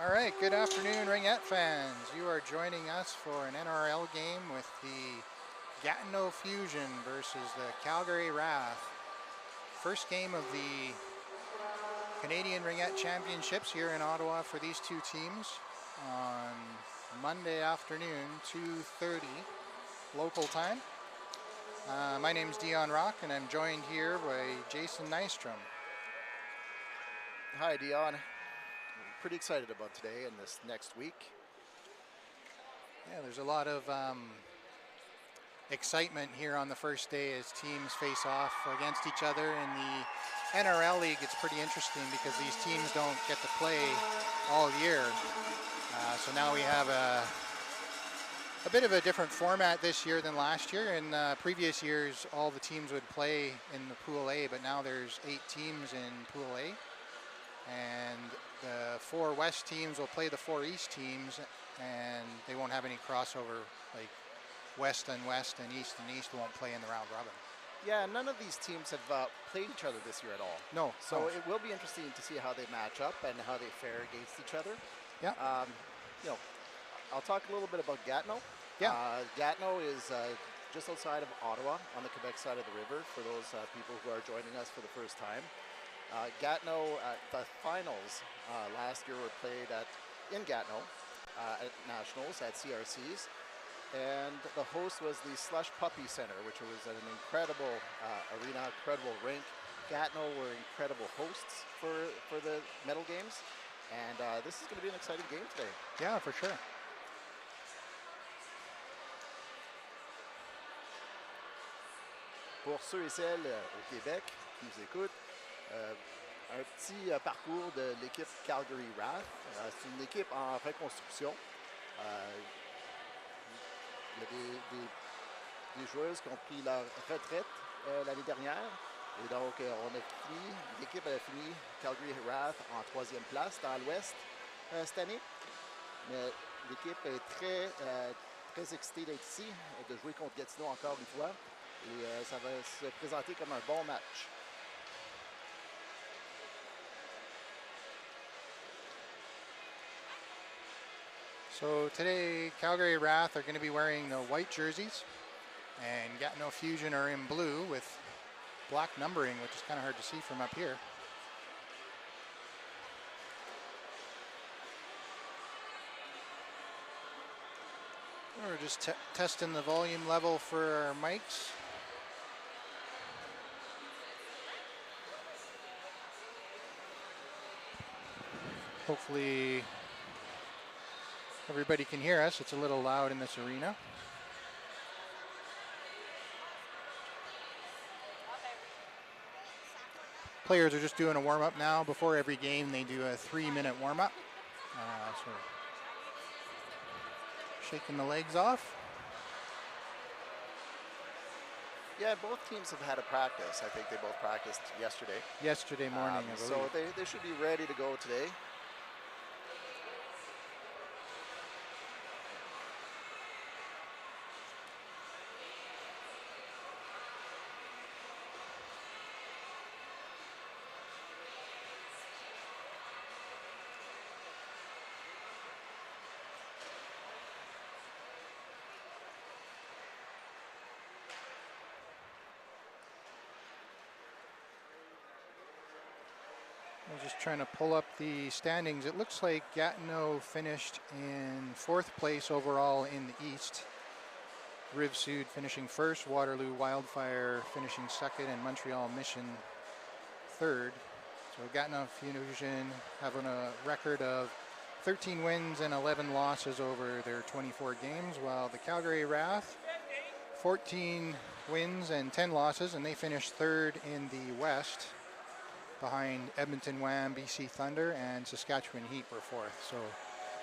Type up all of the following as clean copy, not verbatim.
All right, good afternoon, Ringette fans. You are joining us for an NRL game with the Gatineau Fusion versus the Calgary RATH. First game of the Canadian Ringette Championships here in Ottawa for these two teams on Monday afternoon, 2:30 local time. My name's Dion Rock, and I'm joined here by Jason Nystrom. Hi, Dion. I'm pretty excited about today and this next week. Yeah, there's a lot of excitement here on the first day as teams face off against each other. In the NRL League, it's pretty interesting because these teams don't get to play all year. So now we have a bit of a different format this year than last year. In previous years, all the teams would play in the Pool A, but now there's 8 teams in Pool A. And the 4 West teams will play the 4 East teams, and they won't have any crossover, like West and East won't play in the round robin. Yeah, none of these teams have played each other this year at all. No. So it will be interesting to see how they match up and how they fare against each other. Yeah. I'll talk a little bit about Gatineau. Yeah. Gatineau is just outside of Ottawa on the Quebec side of the river for those people who are joining us for the first time. Gatineau, the finals last year were played in Gatineau at Nationals at CRC's, and the host was the Slush Puppy Center, which was an incredible arena, incredible rink. Gatineau were incredible hosts for the medal games, and this is going to be an exciting game today. Yeah, for sure. Pour ceux et celles au Québec qui nous écoutent, un petit parcours de l'équipe Calgary RATH. C'est une équipe en reconstruction. Il y a des joueuses qui ont pris leur retraite l'année dernière. Et donc, l'équipe a fini Calgary RATH en 3e place dans l'Ouest cette année. Mais l'équipe est très excitée d'être ici, de jouer contre Gatineau encore une fois. Et ça va se présenter comme un bon match. So today, Calgary RATH are going to be wearing the white jerseys, and Gatineau Fusion are in blue with black numbering, which is kind of hard to see from up here. We're just testing the volume level for our mics. Hopefully everybody can hear us. It's a little loud in this arena. Players are just doing a warm-up now. Before every game, they do a 3-minute warm-up. So shaking the legs off. Yeah, both teams have had a practice. I think they both practiced yesterday. Yesterday morning, I believe. So they should be ready to go today. I'm just trying to pull up the standings. It looks like Gatineau finished in 4th place overall in the East. Riv Sud finishing 1st, Waterloo Wildfire finishing 2nd, and Montreal Mission 3rd. So Gatineau Fusion having a record of 13 wins and 11 losses over their 24 games, while the Calgary RATH 14 wins and 10 losses, and they finished 3rd in the West, behind Edmonton Wham, BC Thunder, and Saskatchewan Heat were 4th. So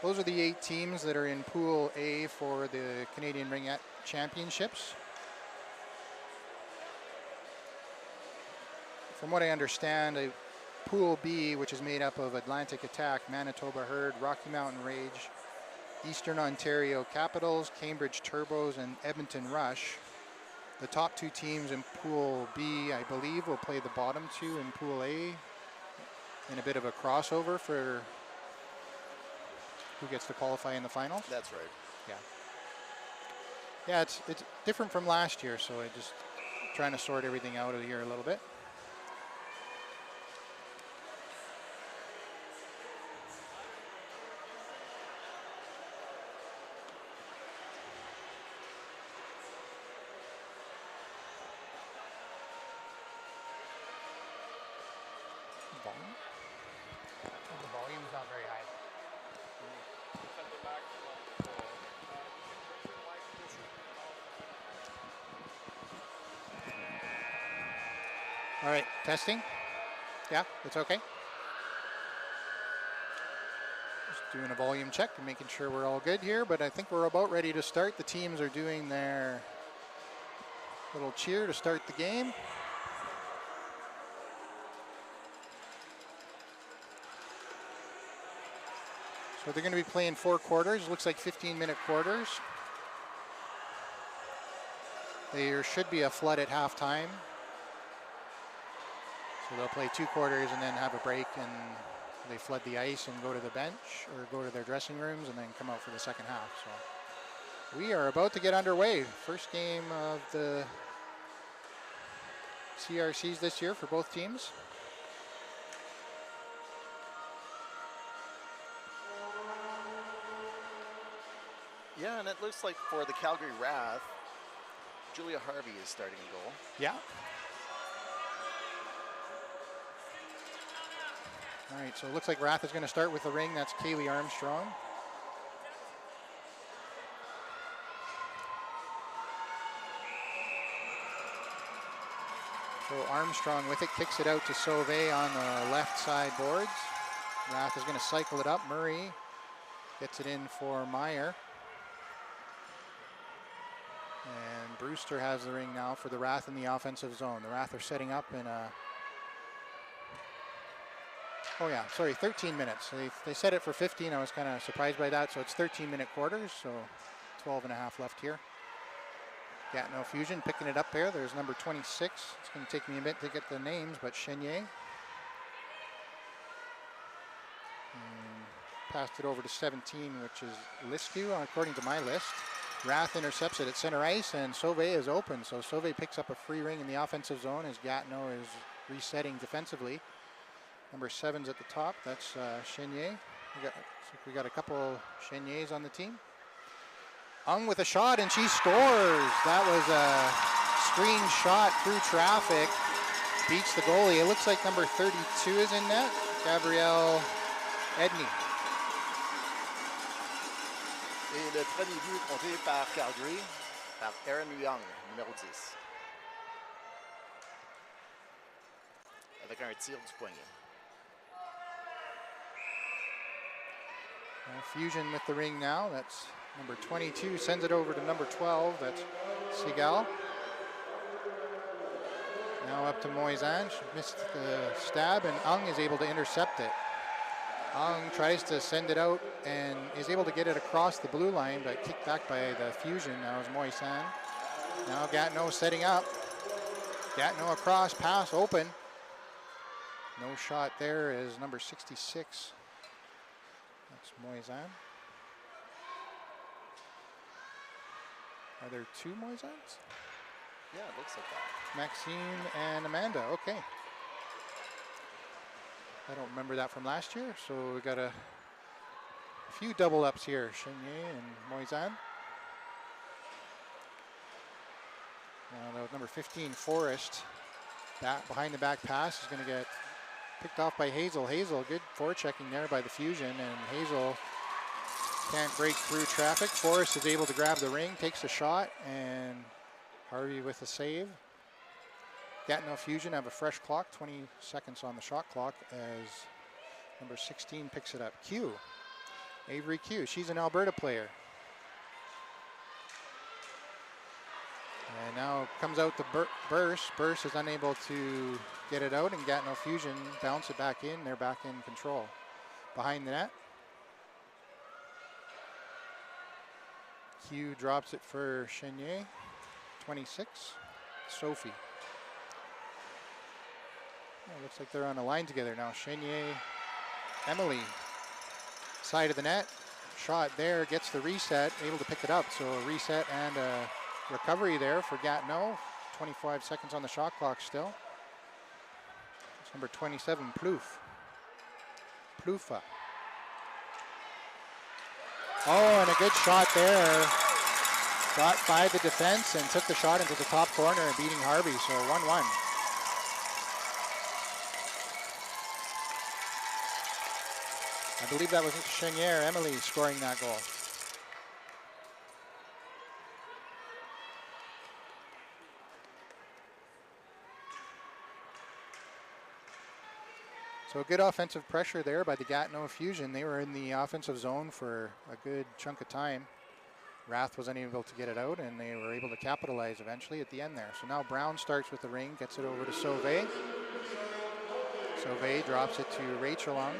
those are the 8 teams that are in Pool A for the Canadian Ringette Championships. From what I understand, Pool B, which is made up of Atlantic Attack, Manitoba Herd, Rocky Mountain Rage, Eastern Ontario Capitals, Cambridge Turbos, and Edmonton Rush. The top 2 teams in Pool B, I believe, will play the bottom 2 in Pool A in a bit of a crossover for who gets to qualify in the finals. That's right. Yeah. Yeah, it's different from last year, so I just trying to sort everything out of here a little bit. Volume? The volume's not very high. All right, testing. Yeah, it's okay. Just doing a volume check and making sure we're all good here, but I think we're about ready to start. The teams are doing their little cheer to start the game. So they're going to be playing 4 quarters. Looks like 15-minute quarters. There should be a flood at halftime. So they'll play 2 quarters and then have a break, and they flood the ice and go to the bench or go to their dressing rooms and then come out for the second half. So we are about to get underway. First game of the CRCs this year for both teams. Yeah, and it looks like for the Calgary RATH, Julia Harvey is starting a goal. Yeah. All right, so it looks like RATH is going to start with the ring. That's Kaylee Armstrong. So Armstrong with it, kicks it out to Sauvé on the left side boards. RATH is going to cycle it up. Murray gets it in for Meyer. And Brewster has the ring now for the RATH in the offensive zone. The RATH are setting up in a... 13 minutes. They set it for 15. I was kind of surprised by that. So it's 13-minute quarters, so 12 and a half left here. Gatineau Fusion picking it up there. There's number 26. It's going to take me a bit to get the names, but Chenier. Passed it over to 17, which is Liskew, according to my list. RATH intercepts it at center ice, and Sauvé is open. So Sauvé picks up a free ring in the offensive zone as Gatineau is resetting defensively. Number 7's at the top. That's Chenier. We got a couple Cheniers on the team. Ung with a shot, and she scores. That was a screen shot through traffic. Beats the goalie. It looks like number 32 is in net. Gabrielle Edney. Et le premier but compté par Calgary, par Aaron Young, numéro 10. Avec un tir du poignet. Fusion with the ring now. That's number 22. Sends it over to number 12. That's Seagal. Now up to Moisan. She missed the stab, and Ung is able to intercept it. Ung tries to send it out and is able to get it across the blue line, but kicked back by the Fusion. Now is Moisan. Now Gatineau setting up. Gatineau across, pass open. No shot there is number 66. That's Moisan. Are there 2 Moisans? Yeah, it looks like that. Maxime and Amanda, okay. I don't remember that from last year, so we got a few double ups here. Chenier and Moisan. Now that was number 15, Forrest. Back behind the back pass is going to get picked off by Hazel. Hazel, good forechecking there by the Fusion, and Hazel can't break through traffic. Forrest is able to grab the ring, takes a shot, and Harvey with a save. Gatineau Fusion have a fresh clock, 20 seconds on the shot clock as number 16 picks it up. Q, Avery Q, she's an Alberta player. And now comes out to Burse. Burse is unable to get it out, and Gatineau Fusion bounce it back in. They're back in control. Behind the net. Q drops it for Chenier. 26. Sophie. Oh, looks like they're on a line together now. Chenier, Emily. Side of the net. shot there, gets the reset, able to pick it up. So a reset and a recovery there for Gatineau. 25 seconds on the shot clock still. It's number 27, Plufa. Oh, and a good shot there. Got by the defense and took the shot into the top corner and beating Harvey, so 1-1. I believe that was Chenier, Emily, scoring that goal. So good offensive pressure there by the Gatineau Fusion. They were in the offensive zone for a good chunk of time. RATH was unable to get it out, and they were able to capitalize eventually at the end there. So now Brown starts with the ring, gets it over to Sauvé. Sauvé drops it to Rachel Ung.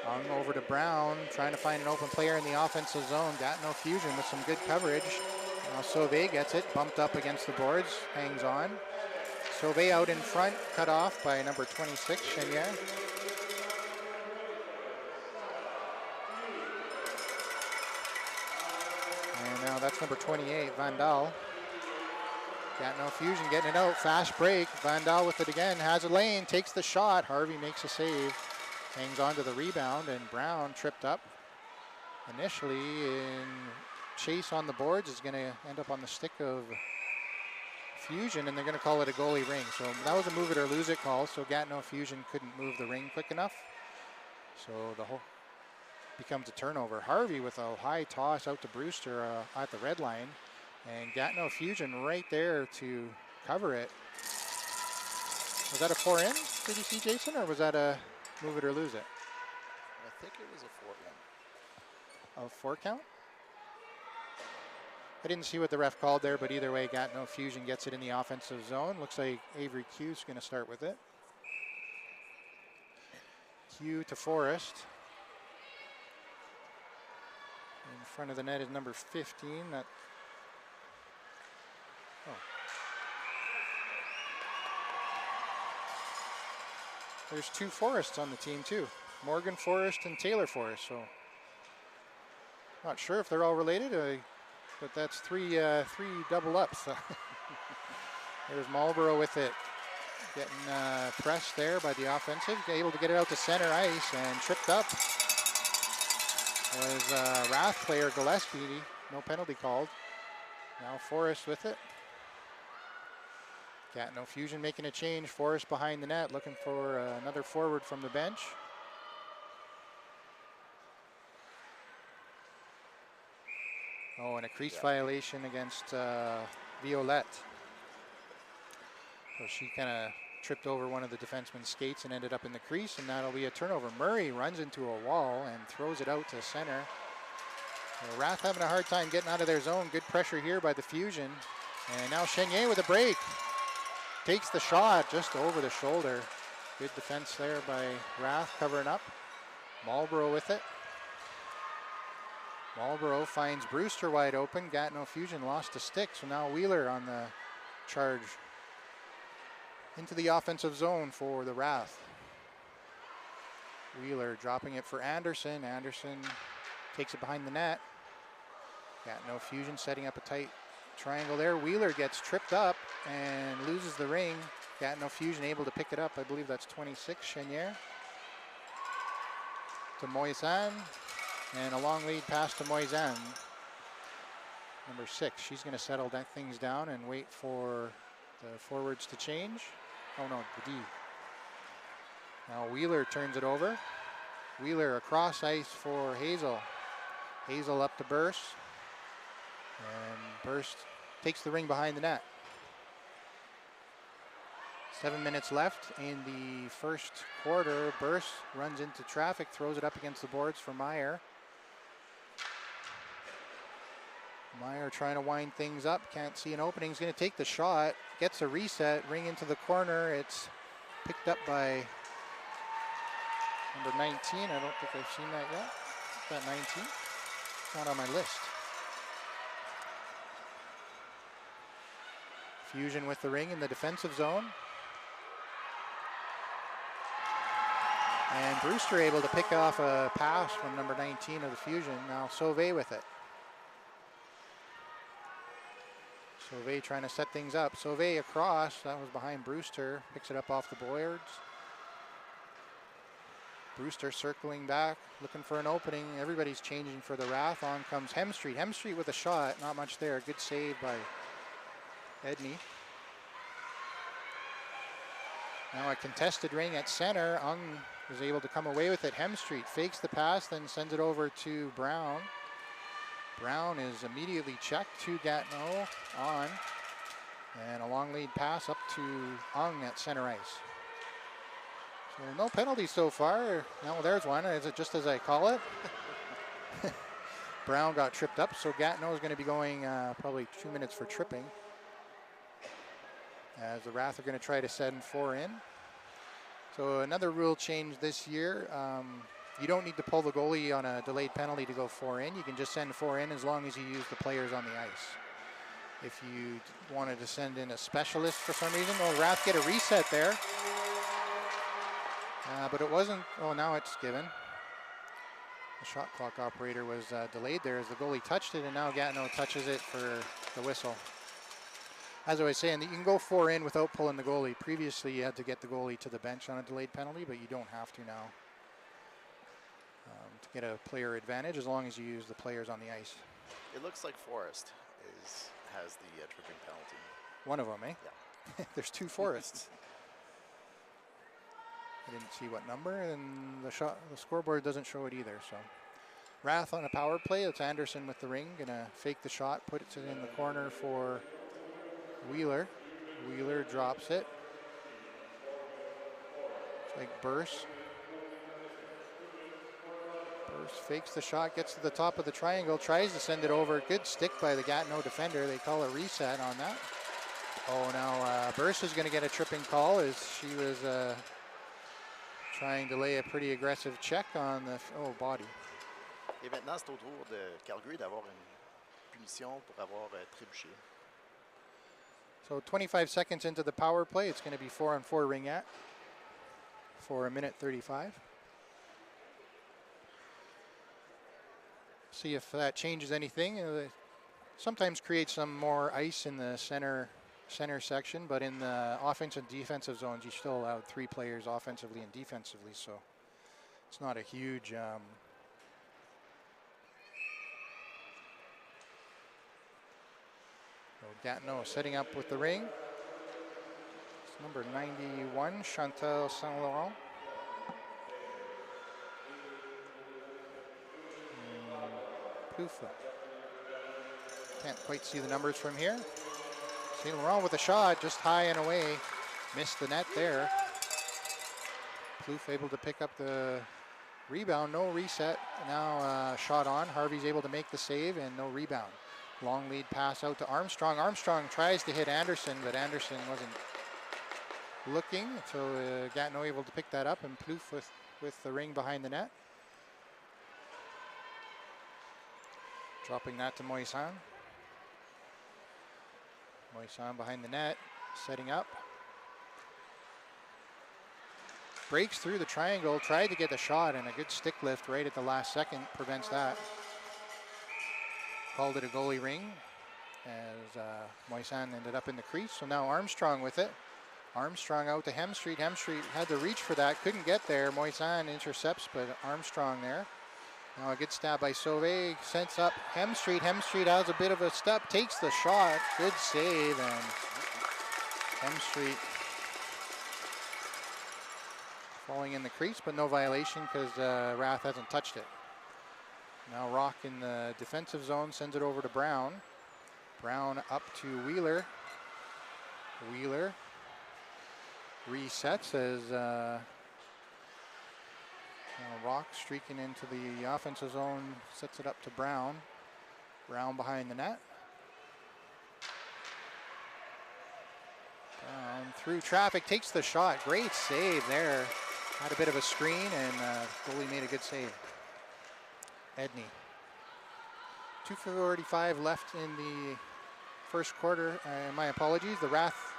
Ung over to Brown, trying to find an open player in the offensive zone. Gatineau Fusion with some good coverage. Now Sauvé gets it, bumped up against the boards, hangs on. Sauvé out in front, cut off by number 26, Chenier. And now that's number 28, Vandal. Gatineau Fusion getting it out, fast break. Vandal with it again, has a lane, takes the shot. Harvey makes a save, hangs on to the rebound, and Brown tripped up. Initially in chase on the boards is going to end up on the stick of Fusion, and they're going to call it a goalie ring. So that was a move it or lose it call, so Gatineau Fusion couldn't move the ring quick enough. So the whole becomes a turnover. Harvey with a high toss out to Brewster at the red line, and Gatineau Fusion right there to cover it. Was that a 4-in, did you see, Jason, or was that a move it or lose it? I think it was a 4-in. A 4 count? I didn't see what the ref called there, but either way, Gatineau Fusion gets it in the offensive zone. Looks like Avery Q's going to start with it. Q to Forrest. In front of the net is number 15. There's 2 Forrests on the team too. Morgan Forrest and Taylor Forrest. So not sure if they're all related. But that's three double ups. There's Marlborough with it, getting pressed there by the offensive, able to get it out to center ice and tripped up. Was RATH player Gillespie, no penalty called. Now Forrest with it. Gatineau Fusion making a change. Forrest behind the net, looking for another forward from the bench. Oh, and a crease violation against Violette. So she kind of tripped over one of the defenseman's skates and ended up in the crease, and that'll be a turnover. Murray runs into a wall and throws it out to center. So RATH having a hard time getting out of their zone. Good pressure here by the Fusion. And now Chenier with a break. Takes the shot just over the shoulder. Good defense there by RATH covering up. Marlborough with it. Marlborough finds Brewster wide open. Gatineau Fusion lost a stick, so now Wheeler on the charge into the offensive zone for the RATH. Wheeler dropping it for Anderson. Anderson takes it behind the net. Gatineau Fusion setting up a tight triangle there. Wheeler gets tripped up and loses the ring. Gatineau Fusion able to pick it up. I believe that's 26, Chenier. To Moisan. And a long lead pass to Moisan. Number 6. She's going to settle things down and wait for the forwards to change. Oh no, the D. Now Wheeler turns it over. Wheeler across ice for Hazel. Hazel up to Burst. And Burst takes the ring behind the net. 7 minutes left in the first quarter. Burst runs into traffic, throws it up against the boards for Meyer. Meyer trying to wind things up, can't see an opening. He's going to take the shot, gets a reset, ring into the corner. It's picked up by number 19. I don't think I've seen that yet. Is that 19? It's not on my list. Fusion with the ring in the defensive zone. And Brewster able to pick off a pass from number 19 of the Fusion. Now Sauvé with it. Sauvé trying to set things up. Sauvé across, that was behind Brewster. Picks it up off the boards. Brewster circling back, looking for an opening. Everybody's changing for the RATH. On comes Hemstreet. Hemstreet with a shot, not much there. Good save by Edney. Now a contested ring at center. Ung is able to come away with it. Hemstreet fakes the pass, then sends it over to Brown. Brown is immediately checked to Gatineau on. And a long lead pass up to Ung at center ice. So no penalties so far. Now there's one. Is it just as I call it? Brown got tripped up, so Gatineau is going to be going probably 2 minutes for tripping. As the RATH are going to try to send 4 in. So another rule change this year. You don't need to pull the goalie on a delayed penalty to go 4 in. You can just send 4 in as long as you use the players on the ice. If you wanted to send in a specialist for some reason, well, RATH get a reset there. But it wasn't, oh, now it's given. The shot clock operator was delayed there as the goalie touched it, and now Gatineau touches it for the whistle. As I was saying, you can go 4 in without pulling the goalie. Previously, you had to get the goalie to the bench on a delayed penalty, but you don't have to now to get a player advantage as long as you use the players on the ice. It looks like Forrest has the tripping penalty. One of them, eh? Yeah. There's 2 Forests. I didn't see what number, and the scoreboard doesn't show it either. So, RATH on a power play. It's Anderson with the ring, gonna fake the shot, put it in the corner for Wheeler. Wheeler drops it. It's like Burse. Burse fakes the shot, gets to the top of the triangle, tries to send it over. Good stick by the Gatineau defender. They call a reset on that. Oh, now Burse is going to get a tripping call as she was trying to lay a pretty aggressive check on the body. Et maintenant, c'est au tour de Calgary d'avoir une punition pour avoir trébuché. So 25 seconds into the power play, it's going to be 4-on-4 Ringette for 1:35. See if that changes anything. Sometimes creates some more ice in the center section, but in the offensive and defensive zones, you still allowed 3 players offensively and defensively, so it's not a huge Gatineau setting up with the ring. It's number 91, Chantal Saint Laurent. Plouffe. Can't quite see the numbers from here. Saint Laurent with a shot, just high and away. Missed the net there. Plouffe able to pick up the rebound, no reset. Now shot on. Harvey's able to make the save and no rebound. Long lead pass out to Armstrong. Armstrong tries to hit Anderson, but Anderson wasn't looking. So Gatineau able to pick that up, and Plouffe with the ring behind the net. Dropping that to Moisan. Moisan behind the net, setting up. Breaks through the triangle, tried to get the shot, and a good stick lift right at the last second prevents that. Called it a goalie ring as Moisan ended up in the crease. So now Armstrong with it. Armstrong out to Hemstreet. Hemstreet had to reach for that, couldn't get there. Moisan intercepts, but Armstrong there. Now a good stab by Sauvé, sends up Hemstreet. Hemstreet has a bit of a step, takes the shot. Good save, and Hemstreet falling in the crease, but no violation because RATH hasn't touched it. Now Rock in the defensive zone, sends it over to Brown. Brown up to Wheeler. Wheeler resets as Rock streaking into the offensive zone, sets it up to Brown. Brown behind the net. Brown through traffic, takes the shot. Great save there. Had a bit of a screen, and goalie made a good save. Edney. 2:45 left in the first quarter. My apologies. The RATH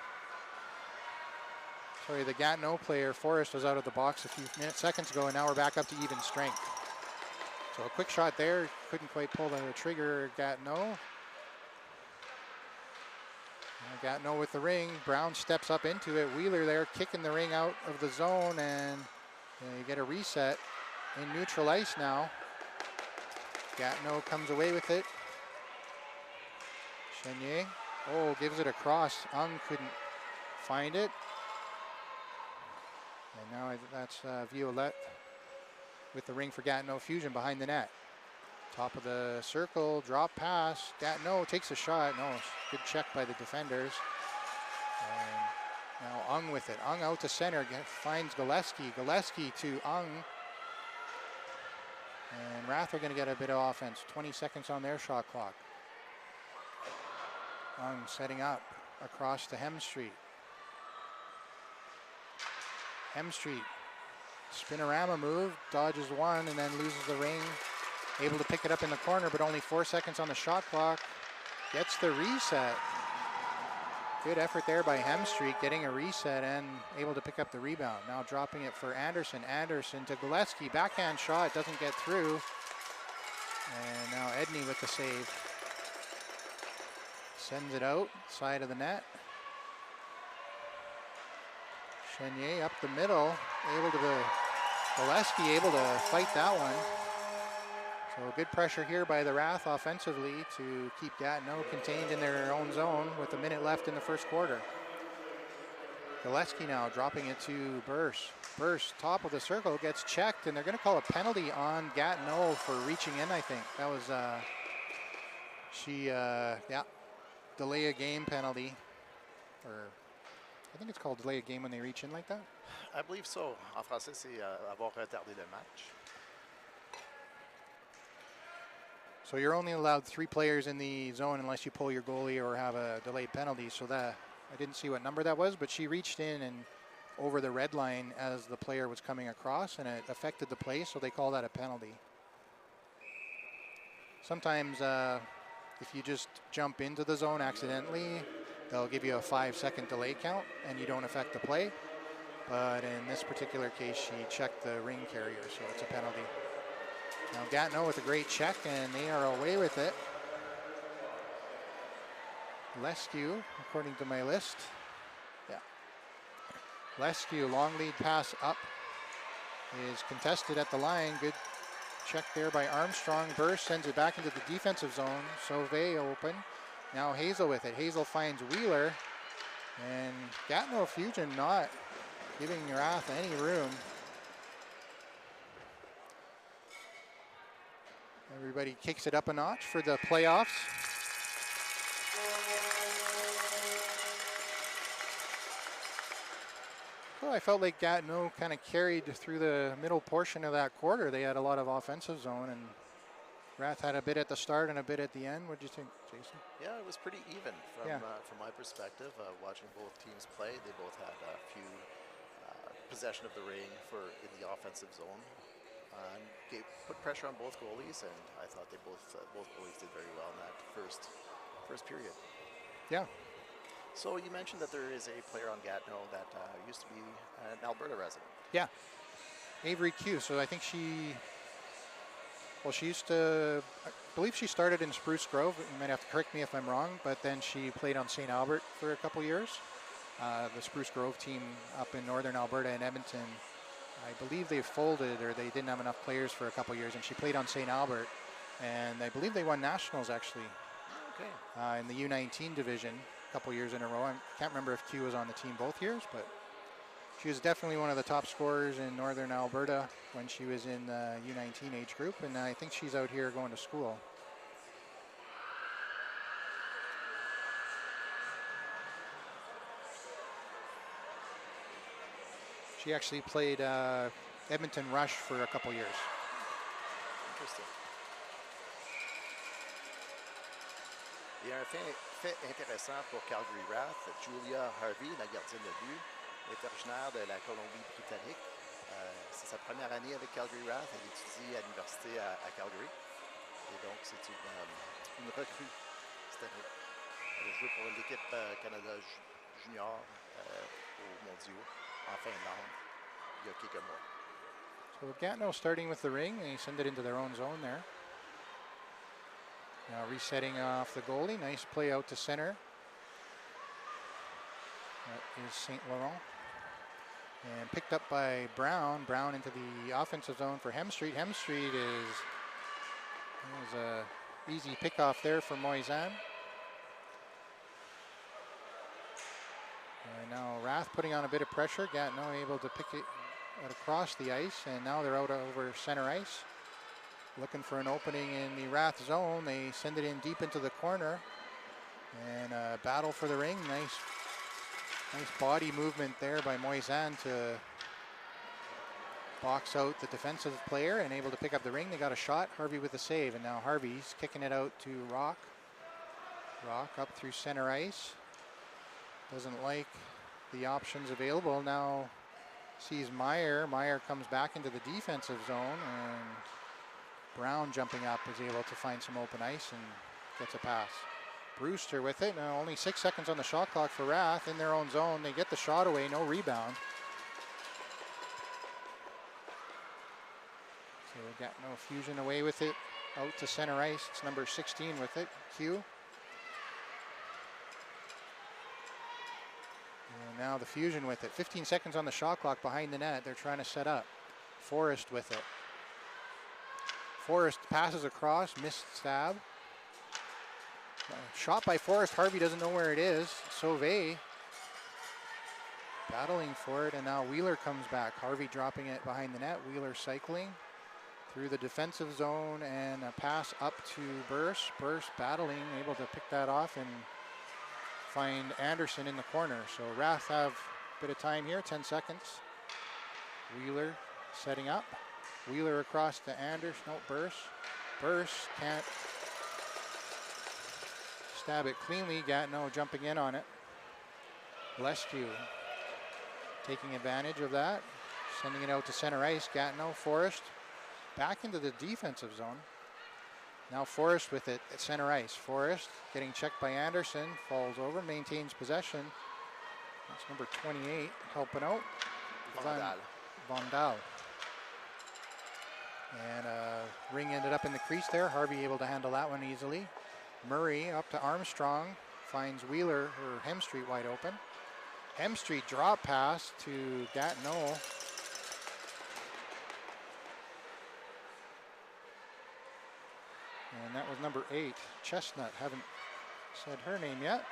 Sorry, the Gatineau player, Forrest, was out of the box a few seconds ago, and now we're back up to even strength. So a quick shot there, couldn't quite pull the trigger, Gatineau. Gatineau with the ring, Brown steps up into it, Wheeler there kicking the ring out of the zone, and you get a reset in neutral ice now. Gatineau comes away with it. Chenier, gives it across, Ung couldn't find it. And now that's Violette with the ring for Gatineau Fusion behind the net. Top of the circle, drop pass. Gatineau takes a shot. No, good check by the defenders. And now Ung with it. Ung out to center, finds Gillespie. Gillespie to Ung. And RATH are going to get a bit of offense. 20 seconds on their shot clock. Ung setting up across to Hemstreet. Hemstreet, spinorama move, dodges one and then loses the ring. Able to pick it up in the corner, but only 4 seconds on the shot clock. Gets the reset. Good effort there by Hemstreet, getting a reset and able to pick up the rebound. Now dropping it for Anderson. Anderson to Gillespie, backhand shot, doesn't get through. And now Edney with the save. Sends it out, side of the net. Chenier up the middle, Gillespie able to fight that one. So good pressure here by the RATH offensively to keep Gatineau contained in their own zone with a minute left in the first quarter. Gillespie now dropping it to Burse. Burse, top of the circle, gets checked, and they're going to call a penalty on Gatineau for reaching in, I think. That was, delay a game penalty. Or I think it's called delay a game when they reach in like that. I believe so. En français, c'est avoir retardé le match. So you're only allowed 3 players in the zone unless you pull your goalie or have a delayed penalty. So that, I didn't see what number that was, but she reached in and over the red line as the player was coming across, and it affected the play, so they call that a penalty. Sometimes if you just jump into the zone accidentally, they'll give you a 5-second delay count and you don't affect the play. But in this particular case, she checked the ring carrier, so it's a penalty. Now Gatineau with a great check, and they are away with it. Lescu, according to my list. Yeah. Lescu, long lead pass up, is contested at the line. Good check there by Armstrong. Burst sends it back into the defensive zone. Sauvé open. Now Hazel with it. Hazel finds Wheeler. And Gatineau Fusion not giving RATH any room. Everybody kicks it up a notch for the playoffs. Well, I felt like Gatineau kind of carried through the middle portion of that quarter. They had a lot of offensive zone, and RATH had a bit at the start and a bit at the end. What do you think, Jason? Yeah, it was pretty even from my perspective. Watching both teams play, they both had a few possession of the ring in the offensive zone. And put pressure on both goalies, and I thought they both goalies did very well in that first period. Yeah. So you mentioned that there is a player on Gatineau that used to be an Alberta resident. Yeah. Avery Q. So I think she used to, I believe she started in Spruce Grove. You might have to correct me if I'm wrong, but then she played on St. Albert for a couple years. The Spruce Grove team up in northern Alberta in Edmonton, I believe they folded, or they didn't have enough players for a couple years, and she played on St. Albert, and I believe they won nationals actually. Okay. In the U19 division a couple years in a row. I can't remember if Q was on the team both years, but she was definitely one of the top scorers in northern Alberta when she was in the U19 age group, and I think she's out here going to school. She actually played Edmonton Rush for a couple years. Interesting. Il y a un fait intéressant pour Calgary RATH. Julia Harvey, la gardienne de but, est originaire de la Colombie-Britannique. C'est sa première année avec Calgary RATH. Elle étudie à l'université à Calgary. Et donc, c'est une recrue cette année. Elle a joué pour l'équipe Canada junior aux mondiaux. fin down. Il y a quelques mois. So Gatineau starting with the ring. They send it into their own zone there. Now resetting off the goalie. Nice play out to center. That is St. Laurent. And picked up by Brown. Brown into the offensive zone for Hemstreet. Hemstreet is a easy pickoff there for Moisan. And now RATH putting on a bit of pressure. Gatineau able to pick it across the ice, and now they're out over center ice. Looking for an opening in the RATH zone. They send it in deep into the corner. And a battle for the ring. Nice body movement there by Moisan to box out the defensive player and able to pick up the ring. They got a shot. Harvey with a save, and now Harvey's kicking it out to Rock. Rock up through center ice. Doesn't like the options available. Now sees Meyer. Meyer comes back into the defensive zone, and Brown jumping up is able to find some open ice and gets a pass. Brewster with it. Now only 6 seconds on the shot clock for RATH in their own zone. They get the shot away, no rebound. So we got no Fusion away with it. Out to center ice. It's number 16 with it, Q. And now the Fusion with it. 15 seconds on the shot clock behind the net. They're trying to set up. Forrest with it. Forrest passes across, missed stab. Shot by Forrest. Harvey doesn't know where it is. Sauvé battling for it, and now Wheeler comes back. Harvey dropping it behind the net. Wheeler cycling through the defensive zone, and a pass up to Burse. Burse battling, able to pick that off and find Anderson in the corner. So RATH have a bit of time here, 10 seconds. Wheeler setting up. Wheeler across to Anderson. No, Burse. Burse can't stab it cleanly. Gatineau jumping in on it. Lescu taking advantage of that. Sending it out to center ice. Gatineau, Forrest back into the defensive zone. Now Forrest with it at center ice. Forrest getting checked by Anderson. Falls over, maintains possession. That's number 28 helping out. Vandal. And ring ended up in the crease there. Harvey able to handle that one easily. Murray up to Armstrong. Finds Wheeler or Hemstreet wide open. Hemstreet drop pass to Gatineau. And that was number 8, Chestnut. Haven't said her name yet.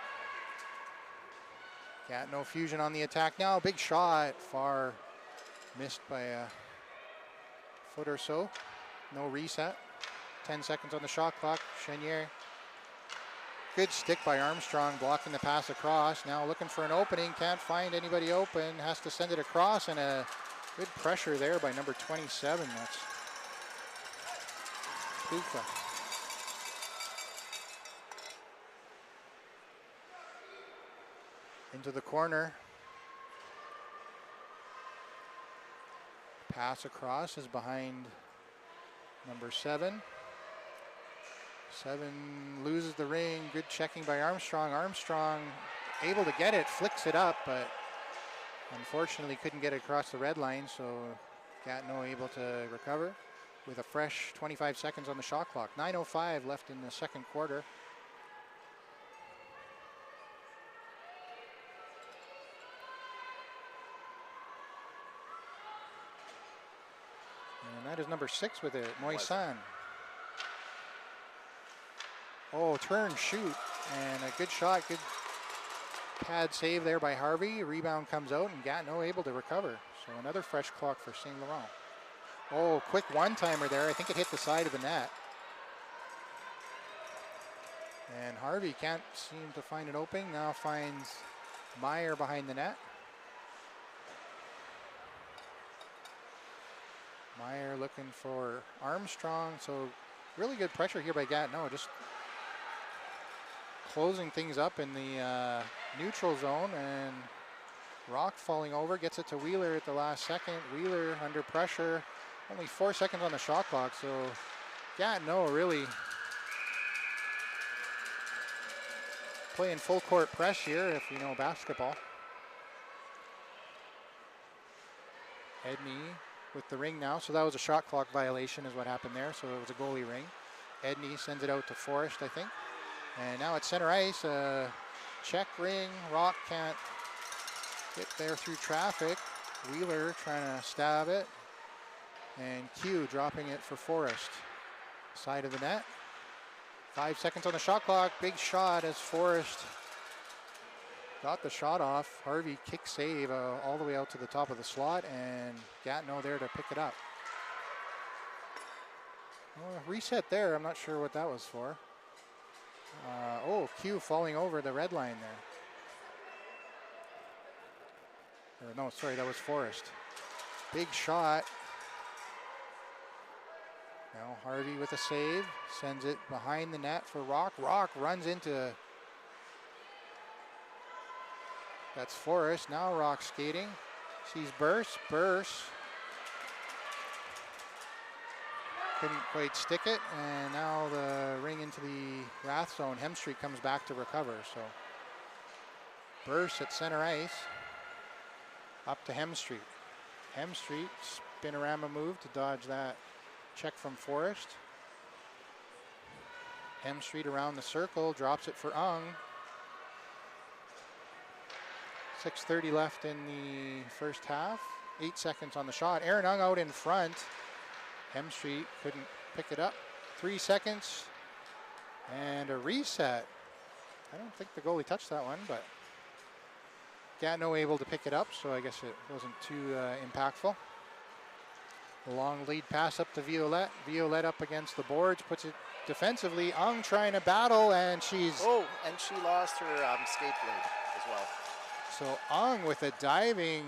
Gatineau Fusion on the attack now. Big shot, far missed by a foot or so. No reset. 10 seconds on the shot clock. Chenier. Good stick by Armstrong, blocking the pass across. Now looking for an opening, can't find anybody open. Has to send it across, and a good pressure there by number 27. That's Puka. Into the corner. Pass across is behind number 7. 7 loses the ring. Good checking by Armstrong. Armstrong able to get it, flicks it up, but unfortunately couldn't get it across the red line, so Gatineau able to recover with a fresh 25 seconds on the shot clock. 9:05 left in the second quarter. And that is number 6 with it, Moisan. Oh, turn, shoot, and a good shot, good pad save there by Harvey. Rebound comes out, and Gatineau able to recover. So another fresh clock for St. Laurent. Oh, quick one-timer there. I think it hit the side of the net. And Harvey can't seem to find an opening. Now finds Meyer behind the net. Meyer looking for Armstrong. So really good pressure here by Gatineau. Just closing things up in the neutral zone, and Rock falling over, gets it to Wheeler at the last second. Wheeler under pressure, only 4 seconds on the shot clock, so Gatineau really playing full court press here, if you know basketball. Edney with the ring now. So that was a shot clock violation is what happened there. So it was a goalie ring. Edney sends it out to Forrest, I think. And now at center ice, check ring. Rock can't get there through traffic. Wheeler trying to stab it. And Q dropping it for Forrest. Side of the net. 5 seconds on the shot clock. Big shot as Forrest got the shot off. Harvey kick save all the way out to the top of the slot, and Gatineau there to pick it up. Well, reset there. I'm not sure what that was for. Q falling over the red line there. Or no, sorry, that was Forrest. Big shot. Now Harvey with a save, sends it behind the net for Rock. Rock runs into, that's Forrest. Now Rock skating, sees Burse. Couldn't quite stick it, and now the ring into the RATH zone. Hemstreet comes back to recover, so Burse at center ice, up to Hemstreet. Hemstreet, spinorama move to dodge that check from Forrest. Hemstreet around the circle, drops it for Ung. 6:30 left in the first half. 8 seconds on the shot. Aaron Ung out in front. Hemstreet couldn't pick it up. 3 seconds and a reset. I don't think the goalie touched that one, but Gatineau able to pick it up, so I guess it wasn't too impactful. A long lead pass up to Violette. Violette up against the boards, puts it defensively. Ung trying to battle, and she's... Oh, and she lost her skate blade as well. So Ung with a diving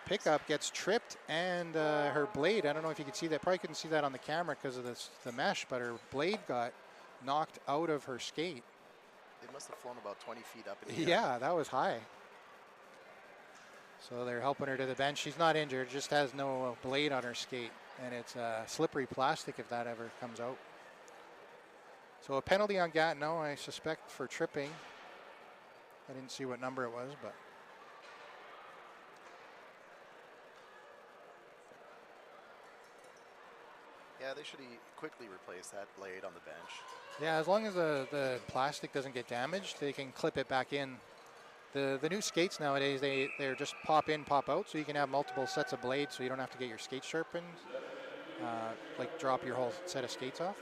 pickup gets tripped, and her blade, I don't know if you could see that, probably couldn't see that on the camera because of the mesh, but her blade got knocked out of her skate. It must have flown about 20 feet up in the air. Yeah, that was high. So they're helping her to the bench. She's not injured, just has no blade on her skate. And it's slippery plastic if that ever comes out. So a penalty on Gatineau, I suspect, for tripping. I didn't see what number it was, but. Yeah, they should quickly replace that blade on the bench. Yeah, as long as the plastic doesn't get damaged, they can clip it back in. The new skates nowadays, they're just pop in, pop out, so you can have multiple sets of blades so you don't have to get your skates sharpened, like drop your whole set of skates off.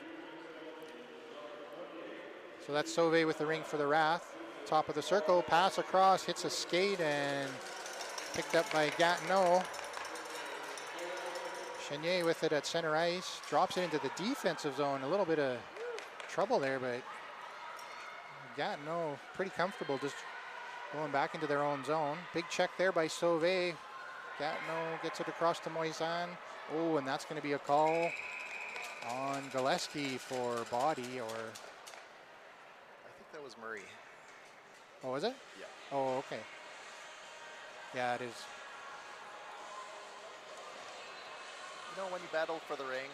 So that's Sauvé with the ring for the RATH. Top of the circle, pass across, hits a skate, and picked up by Gatineau. Chenier with it at center ice, drops it into the defensive zone. A little bit of trouble there, but Gatineau pretty comfortable just going back into their own zone. Big check there by Sauvé. Gatineau gets it across to Moisan. Oh, and that's going to be a call on Gillespie for body, or... I think that was Murray. Oh, is it? Yeah. Oh, okay. Yeah, it is. You know, when you battle for the ring,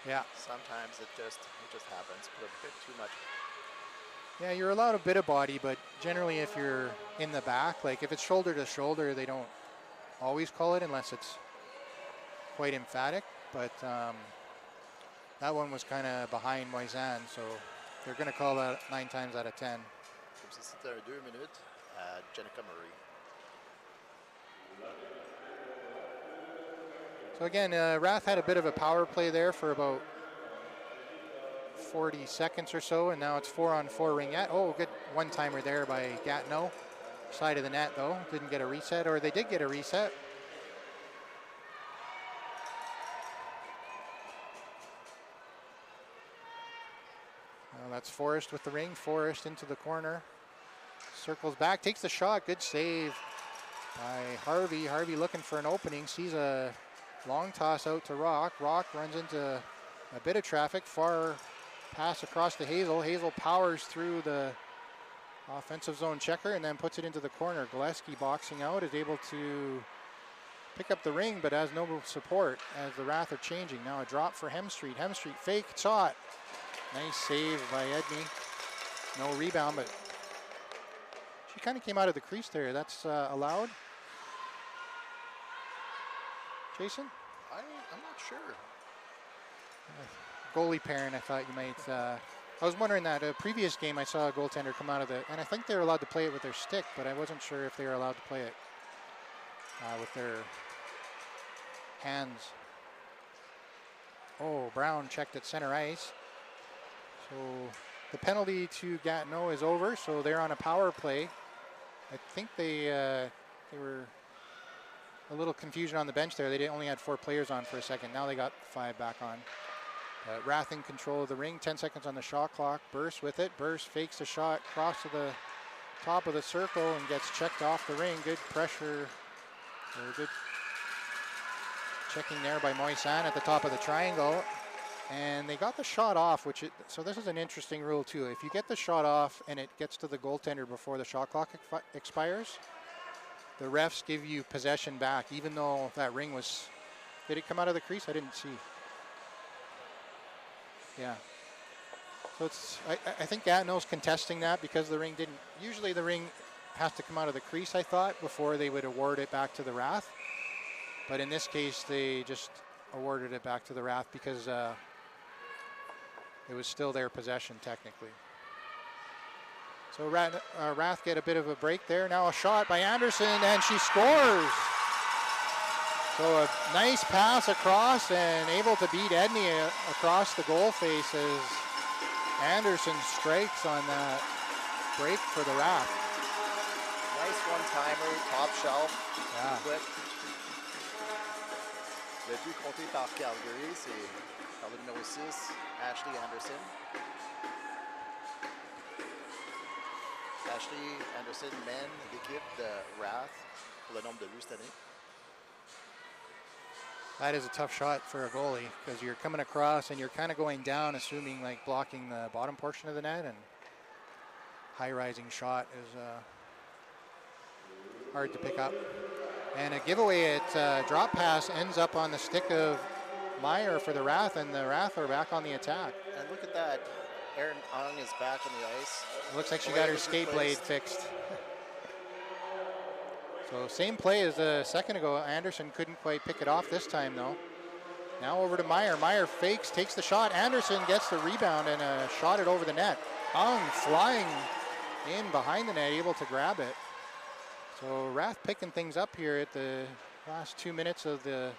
yeah, sometimes it just happens, but a bit too much. Yeah, you're allowed a bit of body, but generally if you're in the back, like if it's shoulder to shoulder, they don't always call it unless it's quite emphatic. But that one was kind of behind Moisan, so they're going to call that 9 times out of 10. Comme si c'était un 2 minutes à Jenica Murray. So again, RATH had a bit of a power play there for about 40 seconds or so, and now it's 4-on-4 Ringette. Oh, good one-timer there by Gatineau. Side of the net, though. Didn't get a reset, or they did get a reset. Well, that's Forrest with the ring. Forrest into the corner. Circles back, takes the shot. Good save by Harvey. Harvey looking for an opening. Sees a long toss out to Rock. Rock runs into a bit of traffic. Far pass across to Hazel. Hazel powers through the offensive zone checker and then puts it into the corner. Gillespie boxing out, is able to pick up the ring, but has no support as the RATH are changing. Now a drop for Hemstreet. Hemstreet fake shot. Nice save by Edney. No rebound, but she kind of came out of the crease there. That's allowed. Jason? I'm not sure. Goalie pairing, I thought you might. I was wondering that. A previous game, I saw a goaltender come out of the, and I think they're allowed to play it with their stick, but I wasn't sure if they were allowed to play it with their hands. Oh, Brown checked at center ice. So the penalty to Gatineau is over, so they're on a power play. I think they were a little confusion on the bench there. They only had 4 players on for a second. Now they got 5 back on. Rath in control of the ring. 10 seconds on the shot clock. Burst with it. Burst fakes a shot, cross to the top of the circle and gets checked off the ring. Good pressure. Good checking there by Moisan at the top of the triangle. And they got the shot off, so this is an interesting rule too. If you get the shot off and it gets to the goaltender before the shot clock expires, the refs give you possession back, even though that ring was, did it come out of the crease? I didn't see. Yeah. So I think Gatineau's contesting that because the ring didn't, usually the ring has to come out of the crease, I thought, before they would award it back to the RATH. But in this case, they just awarded it back to the RATH because it was still their possession technically. So RATH get a bit of a break there. Now a shot by Anderson and she scores. So a nice pass across and able to beat Edney across the goal face as Anderson strikes on that break for the RATH. Nice one-timer, top shelf, quick. Le but compté par Calgary, c'est par le numéro 6, Ashley Anderson. Ashley Anderson mène l'équipe de RATH pour le nombre de buts cette année. That is a tough shot for a goalie because you're coming across and you're kind of going down, assuming like blocking the bottom portion of the net, and high rising shot is hard to pick up. And a giveaway at drop pass ends up on the stick of Meyer for the RATH, and the RATH are back on the attack. And look at that. Erin Ung is back on the ice. It looks like she got her skate blade fixed. So same play as a second ago. Anderson couldn't quite pick it off this time though. Now over to Meyer. Meyer fakes, takes the shot. Anderson gets the rebound and shot it over the net. Ung flying in behind the net, able to grab it. So RATH picking things up here at the last 2 minutes of the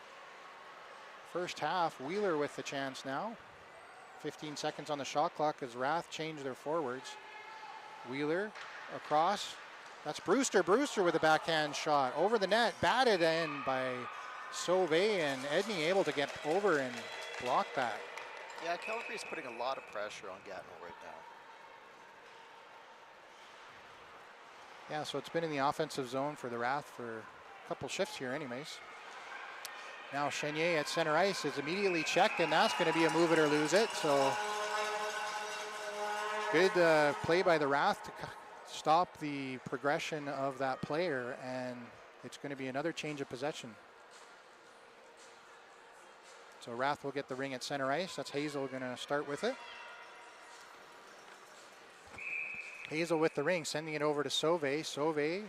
first half. Wheeler with the chance now. 15 seconds on the shot clock as RATH change their forwards. Wheeler across. That's Brewster. Brewster with a backhand shot over the net, batted in by Sauve, and Edney able to get over and block that. Yeah, Calgary's putting a lot of pressure on Gatineau right now. Yeah, so it's been in the offensive zone for the RATH for a couple shifts here anyways. Now Chenier at center ice is immediately checked, and that's going to be a move it or lose it. So good play by the RATH to stop the progression of that player, and it's going to be another change of possession. So RATH will get the ring at center ice. That's Hazel going to start with it. Hazel with the ring, sending it over to Sauve. Sauve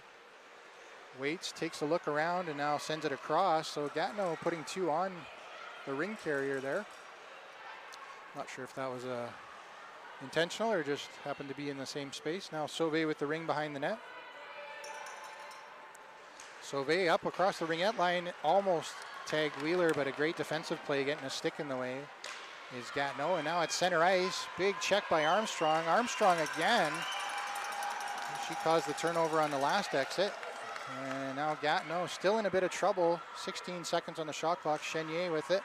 waits, takes a look around, and now sends it across. So Gatineau putting 2 on the ring carrier there. Not sure if that was intentional or just happened to be in the same space. Now Sauve with the ring behind the net. Sauve up across the ringette line, almost tagged Wheeler, but a great defensive play, getting a stick in the way is Gatineau. And now at center ice, big check by Armstrong. Armstrong again. She caused the turnover on the last exit. And now Gatineau still in a bit of trouble. 16 seconds on the shot clock. Chenier with it.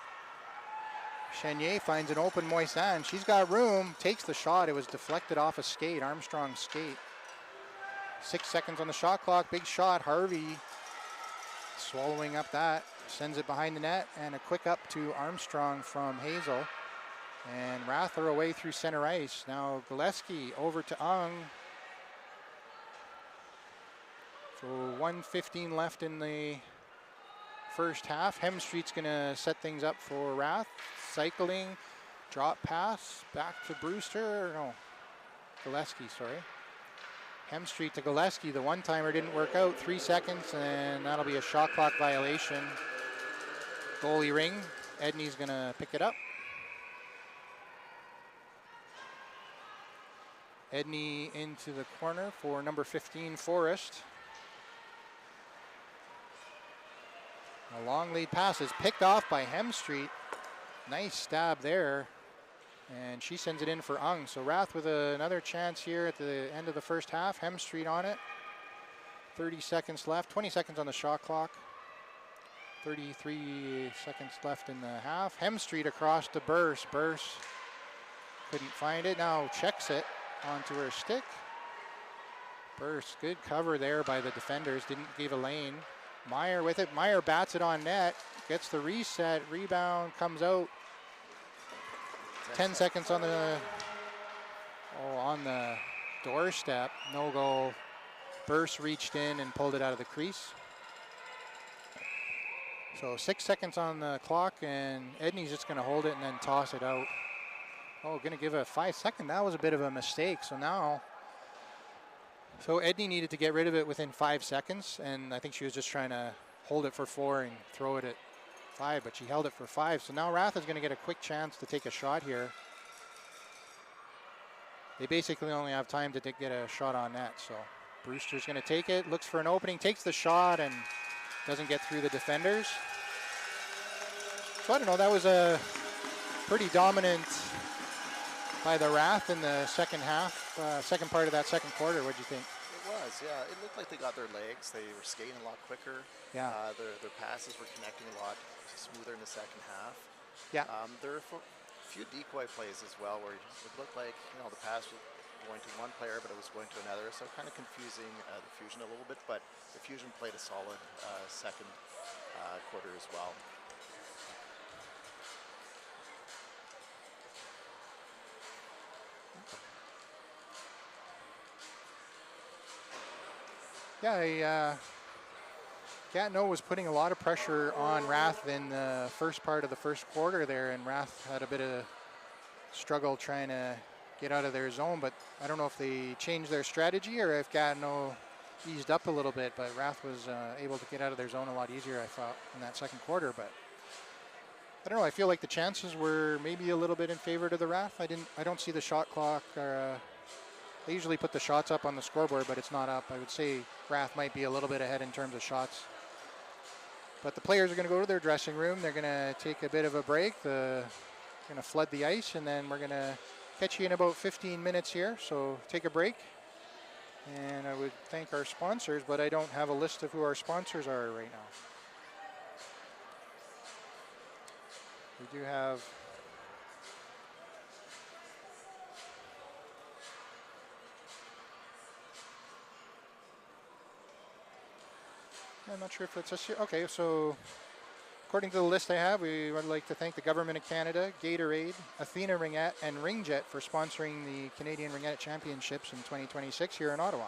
Chenier finds an open Moisan. She's got room, takes the shot. It was deflected off a skate, Armstrong's skate. 6 seconds on the shot clock, big shot. Harvey swallowing up that, sends it behind the net, and a quick up to Armstrong from Hazel. And RATH are away through center ice. Now Gillespie over to Ung. So 1:15 left in the first half. Hemstreet's gonna set things up for RATH. Cycling, drop pass, back to Brewster, no, Gillespie, sorry. Hemstreet to Gillespie, the one-timer didn't work out, 3 seconds, and that'll be a shot clock violation. Goalie ring. Edney's going to pick it up. Edney into the corner for number 15, Forrest. A long lead pass is picked off by Hemstreet. Nice stab there. And she sends it in for Ung. So Rath with another chance here at the end of the first half. Hemstreet on it. 30 seconds left. 20 seconds on the shot clock. 33 seconds left in the half. Hemstreet across to Burse. Burse couldn't find it. Now checks it onto her stick. Burse, good cover there by the defenders. Didn't give a lane. Meyer with it. Meyer bats it on net. Gets the reset. Rebound comes out. 10 seconds on the doorstep. No goal. Burse reached in and pulled it out of the crease. So 6 seconds on the clock, and Edney's just going to hold it and then toss it out. Oh, going to give a 5 second. That was a bit of a mistake. So Edney needed to get rid of it within 5 seconds, and I think she was just trying to hold it for 4 and throw it at 5, but she held it for 5. So now Rath is going to get a quick chance to take a shot here. They basically only have time to get a shot on net. So Brewster's going to take it, looks for an opening, takes the shot, and doesn't get through the defenders. So I don't know, that was a pretty dominant by the Rath in the second half, second part of that second quarter. What'd you think? It was, yeah. It looked like they got their legs. They were skating a lot quicker. Yeah. Their passes were connecting a lot smoother in the second half. Yeah. There were a few decoy plays as well where it looked like, the pass was going to one player, but it was going to another. So kind of confusing the Fusion a little bit, but the Fusion played a solid second quarter as well. Yeah, Gatineau was putting a lot of pressure on Rath in the first part of the first quarter there, and Rath had a bit of struggle trying to get out of their zone, but I don't know if they changed their strategy or if Gatineau eased up a little bit, but Rath was able to get out of their zone a lot easier, I thought, in that second quarter. But I don't know, I feel like the chances were maybe a little bit in favor to the Rath. I don't see the shot clock. They usually put the shots up on the scoreboard, but it's not up. I would say Rath might be a little bit ahead in terms of shots. But the players are going to go to their dressing room. They're going to take a bit of a break. Going to flood the ice, and then we're going to catch you in about 15 minutes here. So take a break. And I would thank our sponsors, but I don't have a list of who our sponsors are right now. We do have I'm not sure if it's us here. Okay, so according to the list I have, we would like to thank the Government of Canada, Gatorade, Athena Ringette, and Ringette for sponsoring the Canadian Ringette Championships in 2026 here in Ottawa.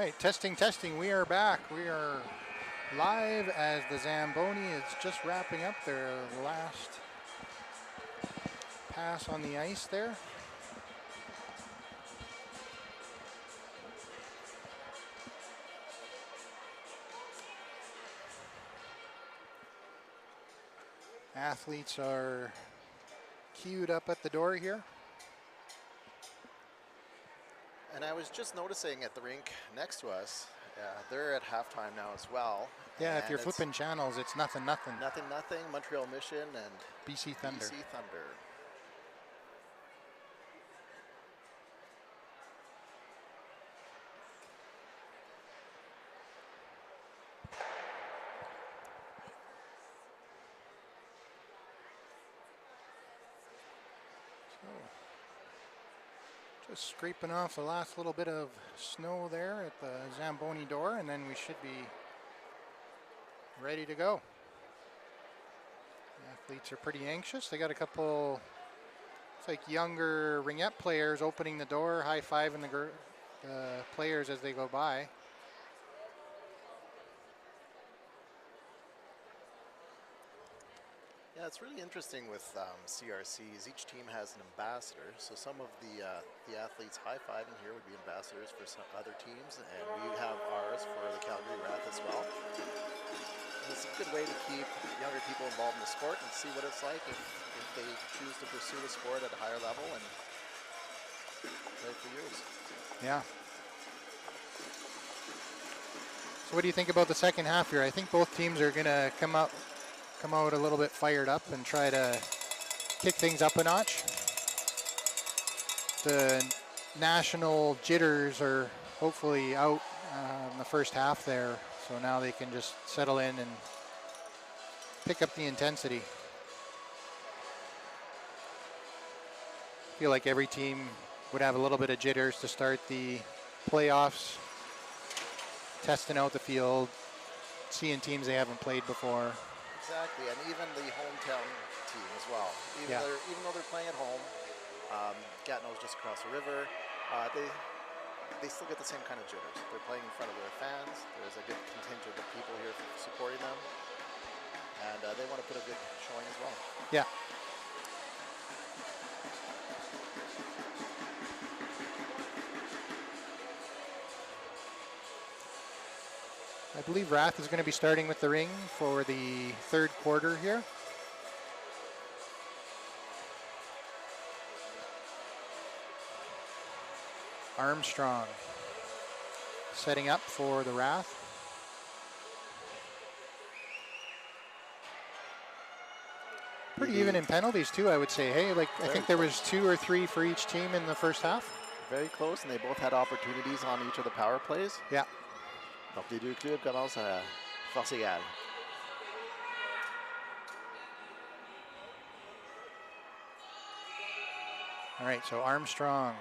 right, testing, testing. We are back. We are live as the Zamboni is just wrapping up their last pass on the ice there. Athletes are queued up at the door here. And I was just noticing at the rink next to us, they're at halftime now as well. Yeah, and if you're flipping channels, it's nothing. nothing, Montreal Mission and BC Thunder. BC Thunder. Just scraping off the last little bit of snow there at the Zamboni door, and then we should be ready to go. The athletes are pretty anxious. They got a couple, it's like younger Ringette players opening the door, high-fiving the players as they go by. Yeah, it's really interesting with CRCs. Each team has an ambassador, so some of the athletes high-fiving here would be ambassadors for some other teams, and we have ours for the Calgary RATH as well. And it's a good way to keep younger people involved in the sport and see what it's like if they choose to pursue the sport at a higher level and play for years. Yeah. So what do you think about the second half here? I think both teams are going to come out a little bit fired up and try to kick things up a notch. The national jitters are hopefully out in the first half there, so now they can just settle in and pick up the intensity. I feel like every team would have a little bit of jitters to start the playoffs, testing out the field, seeing teams they haven't played before. Exactly, and even the hometown team as well. Even though they're playing at home, Gatineau's just across the river, they still get the same kind of jitters. They're playing in front of their fans. There's a good contingent of people here supporting them, and they want to put a good showing as well. Yeah. I believe RATH is going to be starting with the ring for the third quarter here. Armstrong setting up for the RATH. Pretty even in penalties too, I would say. Hey, like I think there was 2 or 3 for each team in the first half. Very close, and they both had opportunities on each of the power plays. Yeah. Donc les deux clubs commencent à force égale. All right, so Armstrong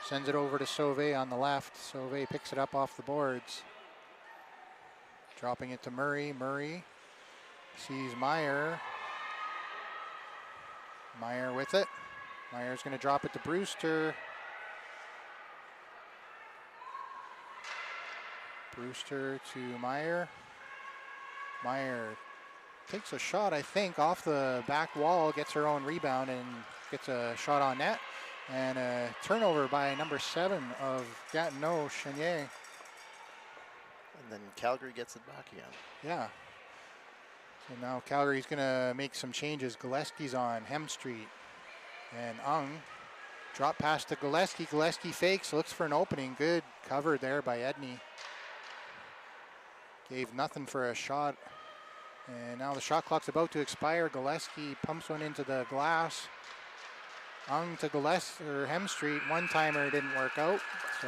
sends it over to Sauvé on the left. Sauvé picks it up off the boards. Dropping it to Murray. Murray sees Meyer. Meyer with it. Meyer's going to drop it to Brewster. Brewster to Meyer. Meyer takes a shot, I think, off the back wall, gets her own rebound and gets a shot on net. And a turnover by number 7 of Gatineau, Chenier. And then Calgary gets it back again. Yeah. So now Calgary's going to make some changes. Gillespie's on Hemstreet. And Ung. Drop pass to Gillespie. Gillespie fakes, looks for an opening. Good cover there by Edney. Gave nothing for a shot. And now the shot clock's about to expire. Gillespie pumps one into the glass. Ung to Gillespie, or Hemstreet. One-timer didn't work out. So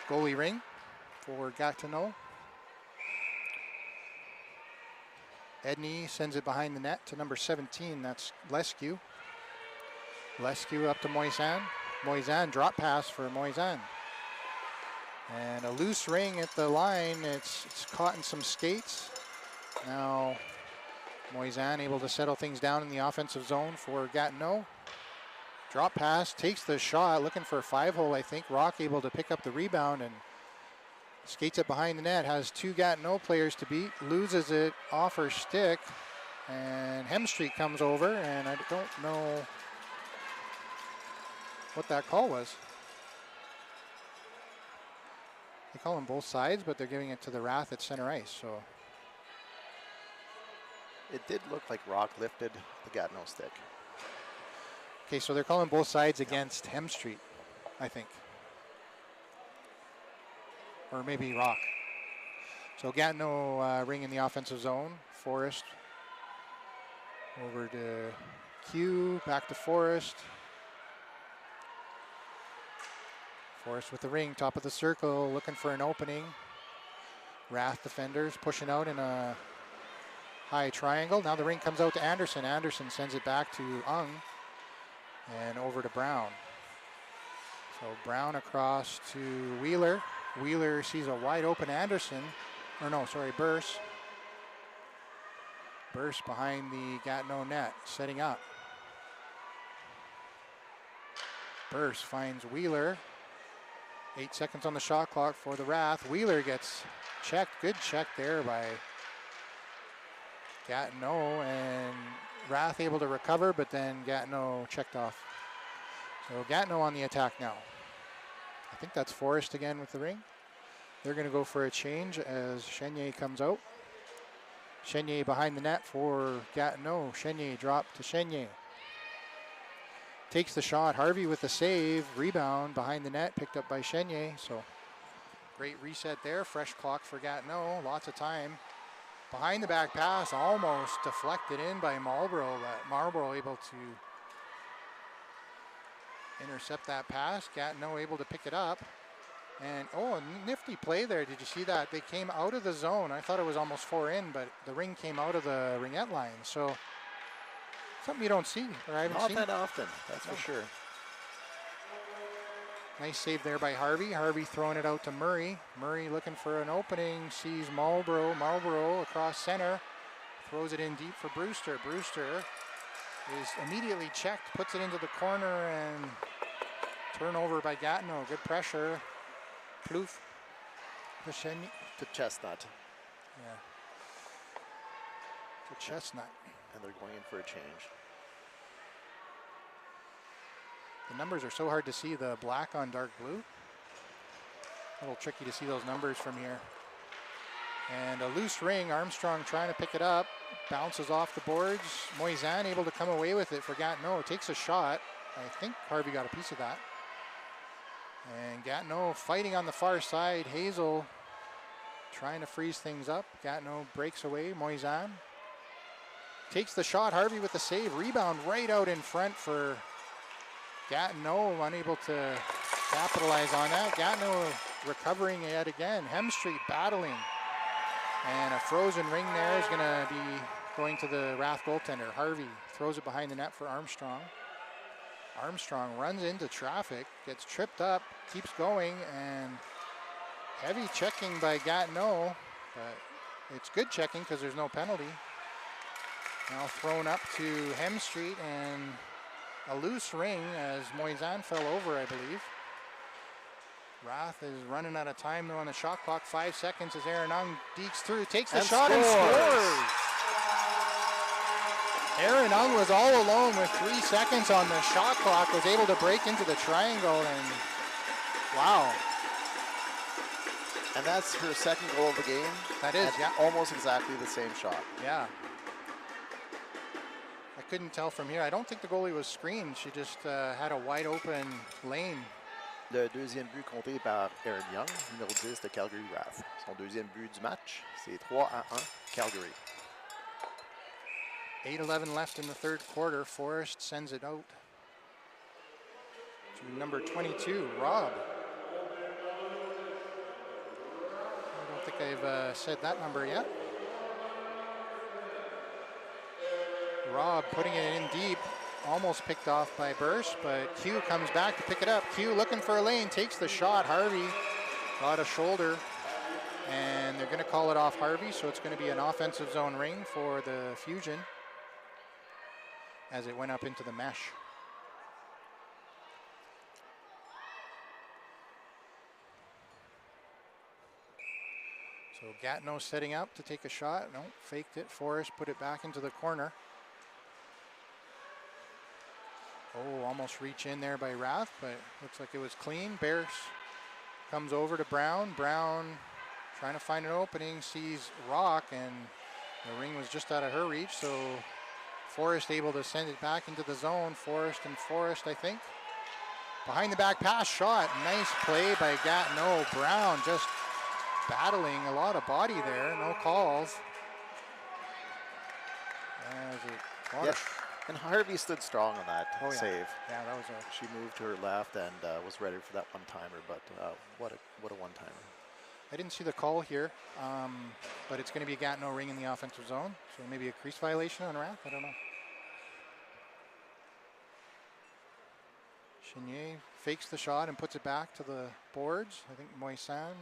goalie ring for Gatineau. Edney sends it behind the net to number 17. That's Lescu. Lescu up to Moisan. Moisan, drop pass for Moisan. And a loose ring at the line. It's caught in some skates. Now Moisan able to settle things down in the offensive zone for Gatineau. Drop pass, takes the shot, looking for a 5-hole, I think. Rock able to pick up the rebound and skates it behind the net. Has 2 Gatineau players to beat. Loses it off her stick. And Hemstreet comes over, and I don't know what that call was. They call them both sides, but they're giving it to the RATH at center ice. So It did look like Rock lifted the Gatineau stick. okay, so they're calling both sides against Hemstreet, I think, or maybe Rock. So Gatineau ring in the offensive zone. Forrest over to Q, back to Forrest. Forrest with the ring, top of the circle, looking for an opening. RATH defenders pushing out in a high triangle. Now the ring comes out to Anderson. Anderson sends it back to Ung and over to Brown. So Brown across to Wheeler. Wheeler sees a wide open Anderson, or no, sorry, Burse. Burse behind the Gatineau net, setting up. Burse finds Wheeler. 8 seconds on the shot clock for the RATH. Wheeler gets checked. Good check there by Gatineau, and RATH able to recover, but then Gatineau checked off. So Gatineau on the attack now. I think that's Forrest again with the ring. They're going to go for a change as Chenier comes out. Chenier behind the net for Gatineau. Chenier drop to Chenier. Takes the shot. Harvey with the save. Rebound behind the net, picked up by Chenier. So great reset there. Fresh clock for Gatineau. Lots of time. Behind the back pass, almost deflected in by Marlborough, but Marlborough able to intercept that pass. Gatineau able to pick it up. And, oh, a nifty play there. Did you see that? They came out of the zone. I thought it was almost 4 in, but the ring came out of the ringette line. So, something you don't see, or I haven't seen. Not that often, that's for sure. Nice save there by Harvey. Harvey throwing it out to Murray. Murray looking for an opening, sees Marlborough. Marlborough across center, throws it in deep for Brewster. Brewster is immediately checked, puts it into the corner, and turnover by Gatineau. Good pressure. Plouffe. To Chestnut. Yeah. To Chestnut. And they're going in for a change. The numbers are so hard to see, the black on dark blue. A little tricky to see those numbers from here. And a loose ring, Armstrong trying to pick it up. Bounces off the boards. Moisan able to come away with it for Gatineau. Takes a shot. I think Harvey got a piece of that. And Gatineau fighting on the far side. Hazel trying to freeze things up. Gatineau breaks away. Moisan takes the shot. Harvey with the save. Rebound right out in front for Gatineau. Unable to capitalize on that. Gatineau recovering yet again. Hemstreet battling. And a frozen ring there is going to be going to the RATH goaltender. Harvey throws it behind the net for Armstrong. Armstrong runs into traffic, gets tripped up, keeps going, and heavy checking by Gatineau, but it's good checking because there's no penalty. Now thrown up to Hemstreet, and a loose ring as Moisan fell over, I believe. RATH is running out of time though on the shot clock. 5 seconds as Aaron Ung dekes through, takes the shot and scores. Aaron Ung was all alone with 3 seconds on the shot clock, was able to break into the triangle, and wow. And that's her second goal of the game. That is, yeah. Almost exactly the same shot. Yeah. I couldn't tell from here. I don't think the goalie was screened. She just had a wide open lane. Le deuxième but compté par Aaron Young, numéro 10 de Calgary RATH. Son deuxième but du match, c'est 3-1 Calgary. 8:11 left in the third quarter. Forrest sends it out to number 22, Rob. I don't think I've said that number yet. Rob putting it in deep, almost picked off by Burst, but Q comes back to pick it up. Q looking for a lane, takes the shot. Harvey got a shoulder, and they're going to call it off Harvey, so it's going to be an offensive zone ring for the Fusion as it went up into the mesh. So Gatineau setting up to take a shot. No, faked it. Forrest put it back into the corner. Oh, almost reach in there by Rath, but looks like it was clean. Bears comes over to Brown. Brown trying to find an opening, sees Rock, and the ring was just out of her reach, so Forrest able to send it back into the zone. Forrest, I think. Behind the back pass shot. Nice play by Gatineau. Brown just battling a lot of body there. No calls. Yeah. And Harvey stood strong on that save. Yeah, that was She moved to her left and was ready for that one-timer, but what a one-timer. I didn't see the call here, but it's going to be a Gatineau ring in the offensive zone, so maybe a crease violation on Rath. I don't know. Chenier fakes the shot and puts it back to the boards. I think Moisan.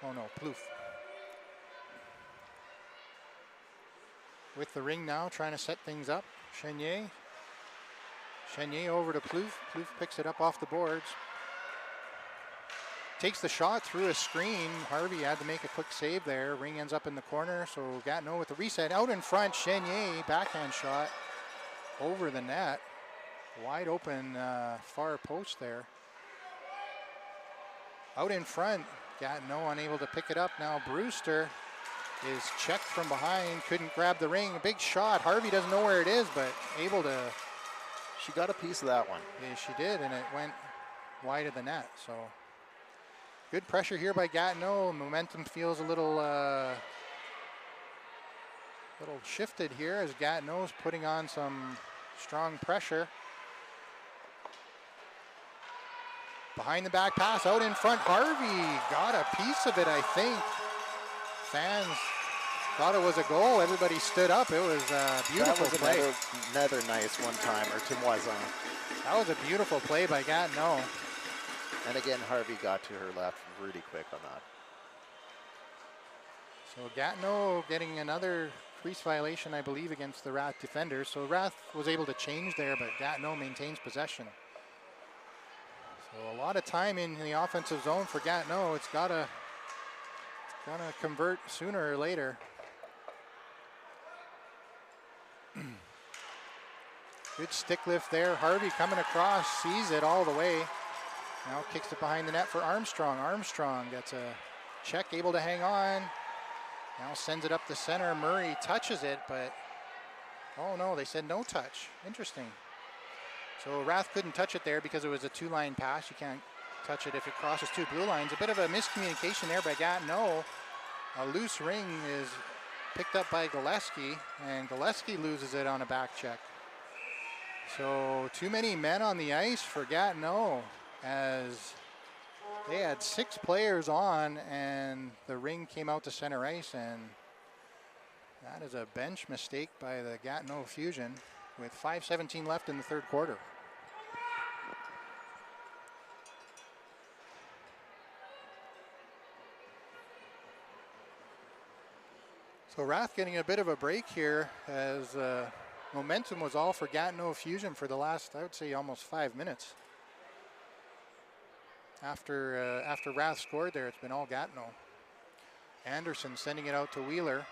Oh no, Plouffe. With the ring now, trying to set things up. Chenier over to Plouffe. Plouffe picks it up off the boards. Takes the shot through a screen. Harvey had to make a quick save there. Ring ends up in the corner, so Gatineau with the reset. Out in front, Chenier, backhand shot over the net. Wide open far post there. Out in front, Gatineau unable to pick it up. Now Brewster is checked from behind, couldn't grab the ring. A big shot. Harvey doesn't know where it is, but able to. She got a piece of that one. Yeah, she did, and it went wide of the net. So good pressure here by Gatineau. Momentum feels a little shifted here as Gatineau's putting on some strong pressure. Behind the back pass, out in front. Harvey got a piece of it, I think. Fans thought it was a goal. Everybody stood up. It was a beautiful play. Another nice one-timer to Moisan. That was a beautiful play by Gatineau. And again, Harvey got to her left really quick on that. So Gatineau getting another crease violation, I believe, against the RATH defenders. So RATH was able to change there, but Gatineau maintains possession. So a lot of time in the offensive zone for Gatineau. It's gonna convert sooner or later. Good stick lift there. Harvey coming across, sees it all the way. Now kicks it behind the net for Armstrong. Armstrong gets a check, able to hang on. Now sends it up the center. Murray touches it, but oh no, they said no touch. Interesting. So Rath couldn't touch it there because it was a two-line pass. You can't touch it if it crosses two blue lines. A bit of a miscommunication there by Gatineau. A loose ring is picked up by Gillespie, and Gillespie loses it on a back check. So too many men on the ice for Gatineau as they had 6 players on, and the ring came out to center ice, and that is a bench mistake by the Gatineau Fusion with 5:17 left in the third quarter. So Rath getting a bit of a break here as momentum was all for Gatineau Fusion for the last, I would say, almost 5 minutes. After Rath scored there, it's been all Gatineau. Anderson sending it out to Wheeler.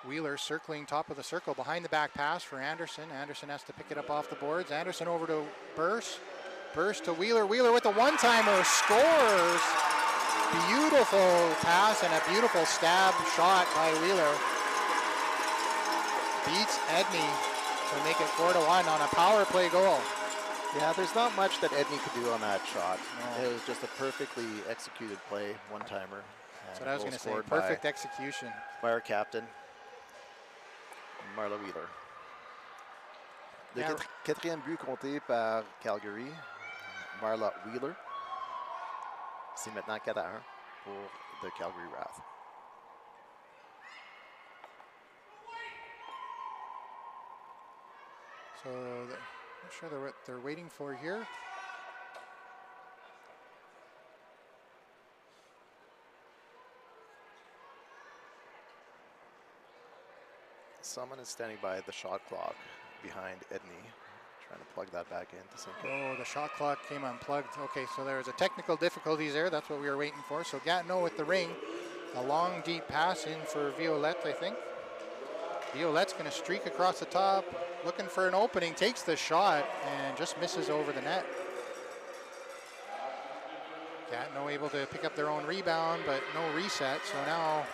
Wheeler circling top of the circle, behind the back pass for Anderson. Anderson has to pick it up off the boards. Anderson over to Burse. Burse to Wheeler. Wheeler with the one-timer, scores. Beautiful pass and a beautiful stab shot by Wheeler. Beats Edney to make it 4-1 on a power play goal. Yeah, there's not much that Edney could do on that shot. No. It was just a perfectly executed play, one-timer. That's what I was going to say, perfect execution. By our captain, Marla Wheeler. Le quatrième but compté par Calgary, Marla Wheeler. C'est maintenant 4-1 pour the Calgary RATH. So, not sure what they're waiting for here. Someone is standing by the shot clock behind Edney, Trying to plug that back in to sink it. Oh, the shot clock came unplugged. Okay, so there was a technical difficulties there. That's what we were waiting for. So Gatineau with the ring. A long, deep pass in for Violette, I think. Violette's going to streak across the top, looking for an opening, takes the shot, and just misses over the net. Gatineau able to pick up their own rebound, but no reset. So now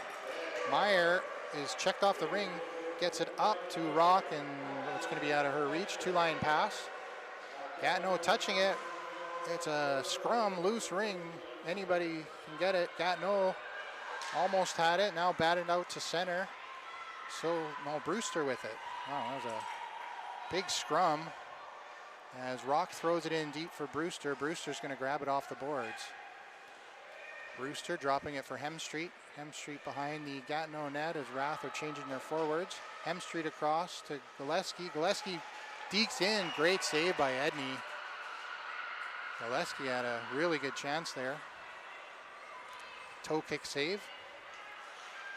Meyer is checked off the ring, gets it up to Rock, and it's going to be out of her reach. Two-line pass. Gatineau touching it. It's a scrum, loose ring. Anybody can get it. Gatineau almost had it. Now batted out to center. So, no, Brewster with it. Wow, that was a big scrum. As Rock throws it in deep for Brewster. Brewster's going to grab it off the boards. Brewster dropping it for Hemstreet. Hemstreet behind the Gatineau net as Rath are changing their forwards. Hemstreet across to Gillespie. Gillespie dekes in. Great save by Edney. Gillespie had a really good chance there. Toe kick save.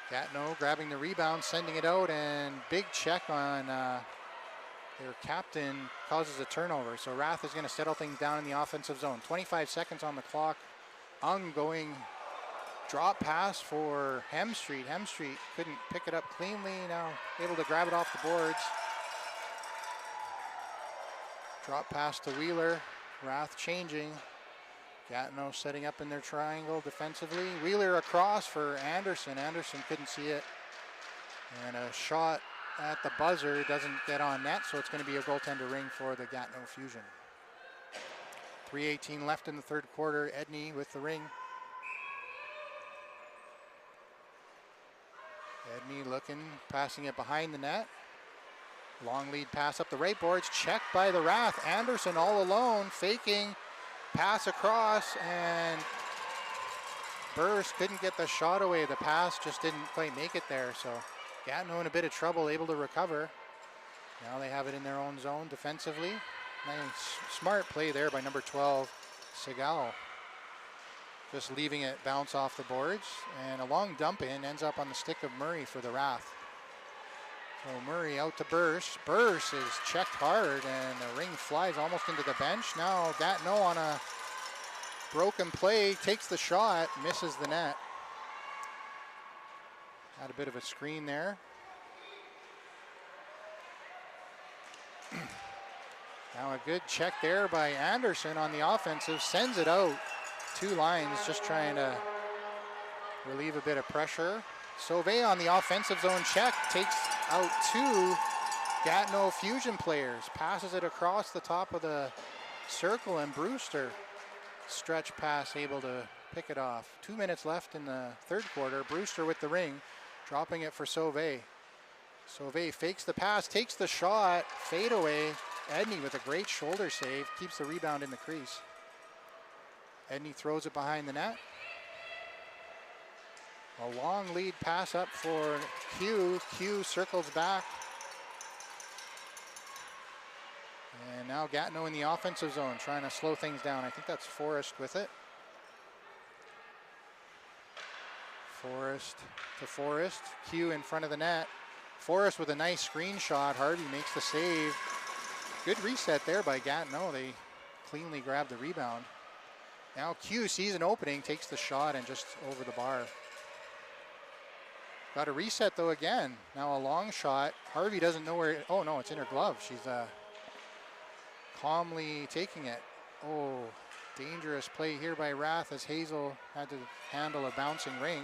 Gatineau grabbing the rebound, sending it out, and big check on their captain causes a turnover. So Rath is going to settle things down in the offensive zone. 25 seconds on the clock. Ongoing drop pass for Hemstreet. Hemstreet couldn't pick it up cleanly. Now able to grab it off the boards. Drop pass to Wheeler. Rath changing. Gatineau setting up in their triangle defensively. Wheeler across for Anderson. Anderson couldn't see it. And a shot at the buzzer doesn't get on net, so it's going to be a goaltender ring for the Gatineau Fusion. 3:18 left in the third quarter. Edney with the ring. Edney looking, passing it behind the net. Long lead pass up the right boards, checked by the Rath. Anderson all alone, faking, pass across, and Burrs couldn't get the shot away. The pass just didn't quite make it there, so Gatineau in a bit of trouble, able to recover. Now they have it in their own zone defensively. Nice, smart play there by number 12, Segal. Just leaving it bounce off the boards, and a long dump in ends up on the stick of Murray for the Rath. So Murray out to Burrs. Burrs is checked hard, and the ring flies almost into the bench. Now Gatineau on a broken play takes the shot, misses the net. Had a bit of a screen there. Now a good check there by Anderson on the offensive, sends it out. Two lines, just trying to relieve a bit of pressure. Sauvé on the offensive zone check, takes out two Gatineau Fusion players, passes it across the top of the circle, and Brewster stretch pass able to pick it off. 2 minutes left in the third quarter. Brewster with the ring, dropping it for Sauvé. Sauvé fakes the pass, takes the shot, fade away. Edney with a great shoulder save, keeps the rebound in the crease. Edney throws it behind the net. A long lead pass up for Q. Q circles back. And now Gatineau in the offensive zone, trying to slow things down. I think that's Forrest with it. Forrest to Forrest. Q in front of the net. Forrest with a nice screen shot. Harvey makes the save. Good reset there by Gatineau. They cleanly grabbed the rebound. Now Q sees an opening, takes the shot, and just over the bar. Got a reset though again. Now a long shot. Harvey doesn't know where, oh no, it's in her glove. She's calmly taking it. Oh, dangerous play here by Rath as Hazel had to handle a bouncing ring.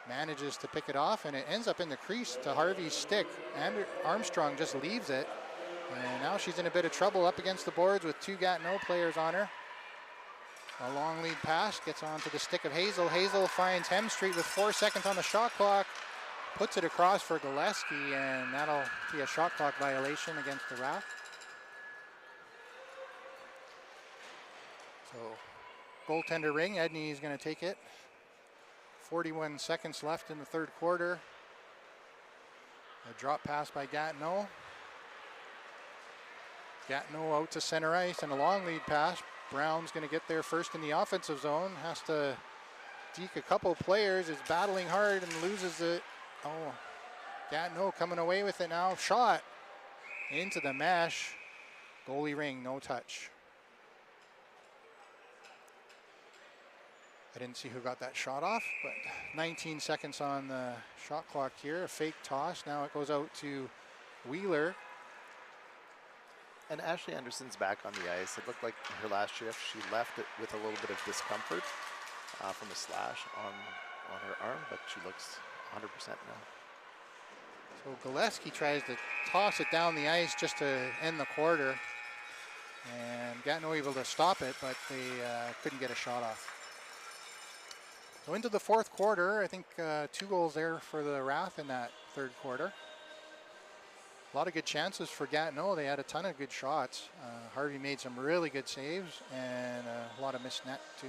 Manages to pick it off, and it ends up in the crease to Harvey's stick. And Armstrong just leaves it. And now she's in a bit of trouble up against the boards with two Gatineau players on her. A long lead pass gets onto the stick of Hazel. Hazel finds Hemstreet with 4 seconds on the shot clock. Puts it across for Gillespie, and that'll be a shot clock violation against the Rath. So, goaltender ring. Edney is going to take it. 41 seconds left in the third quarter. A drop pass by Gatineau. Gatineau out to center ice, and a long lead pass. Brown's going to get there first in the offensive zone. Has to deke a couple players. Is battling hard and loses it. Oh, Gatineau coming away with it now. Shot into the mesh. Goalie ring, no touch. I didn't see who got that shot off, but 19 seconds on the shot clock here. A fake toss. Now it goes out to Wheeler. And Ashley Anderson's back on the ice. It looked like her last shift, she left it with a little bit of discomfort from a slash on her arm, but she looks 100% now. So Gillespie tries to toss it down the ice just to end the quarter. And Gatineau able to stop it, but they couldn't get a shot off. So into the fourth quarter, I think 2 goals there for the RATH in that third quarter. A lot of good chances for Gatineau. They had a ton of good shots. Harvey made some really good saves and a lot of missed net too.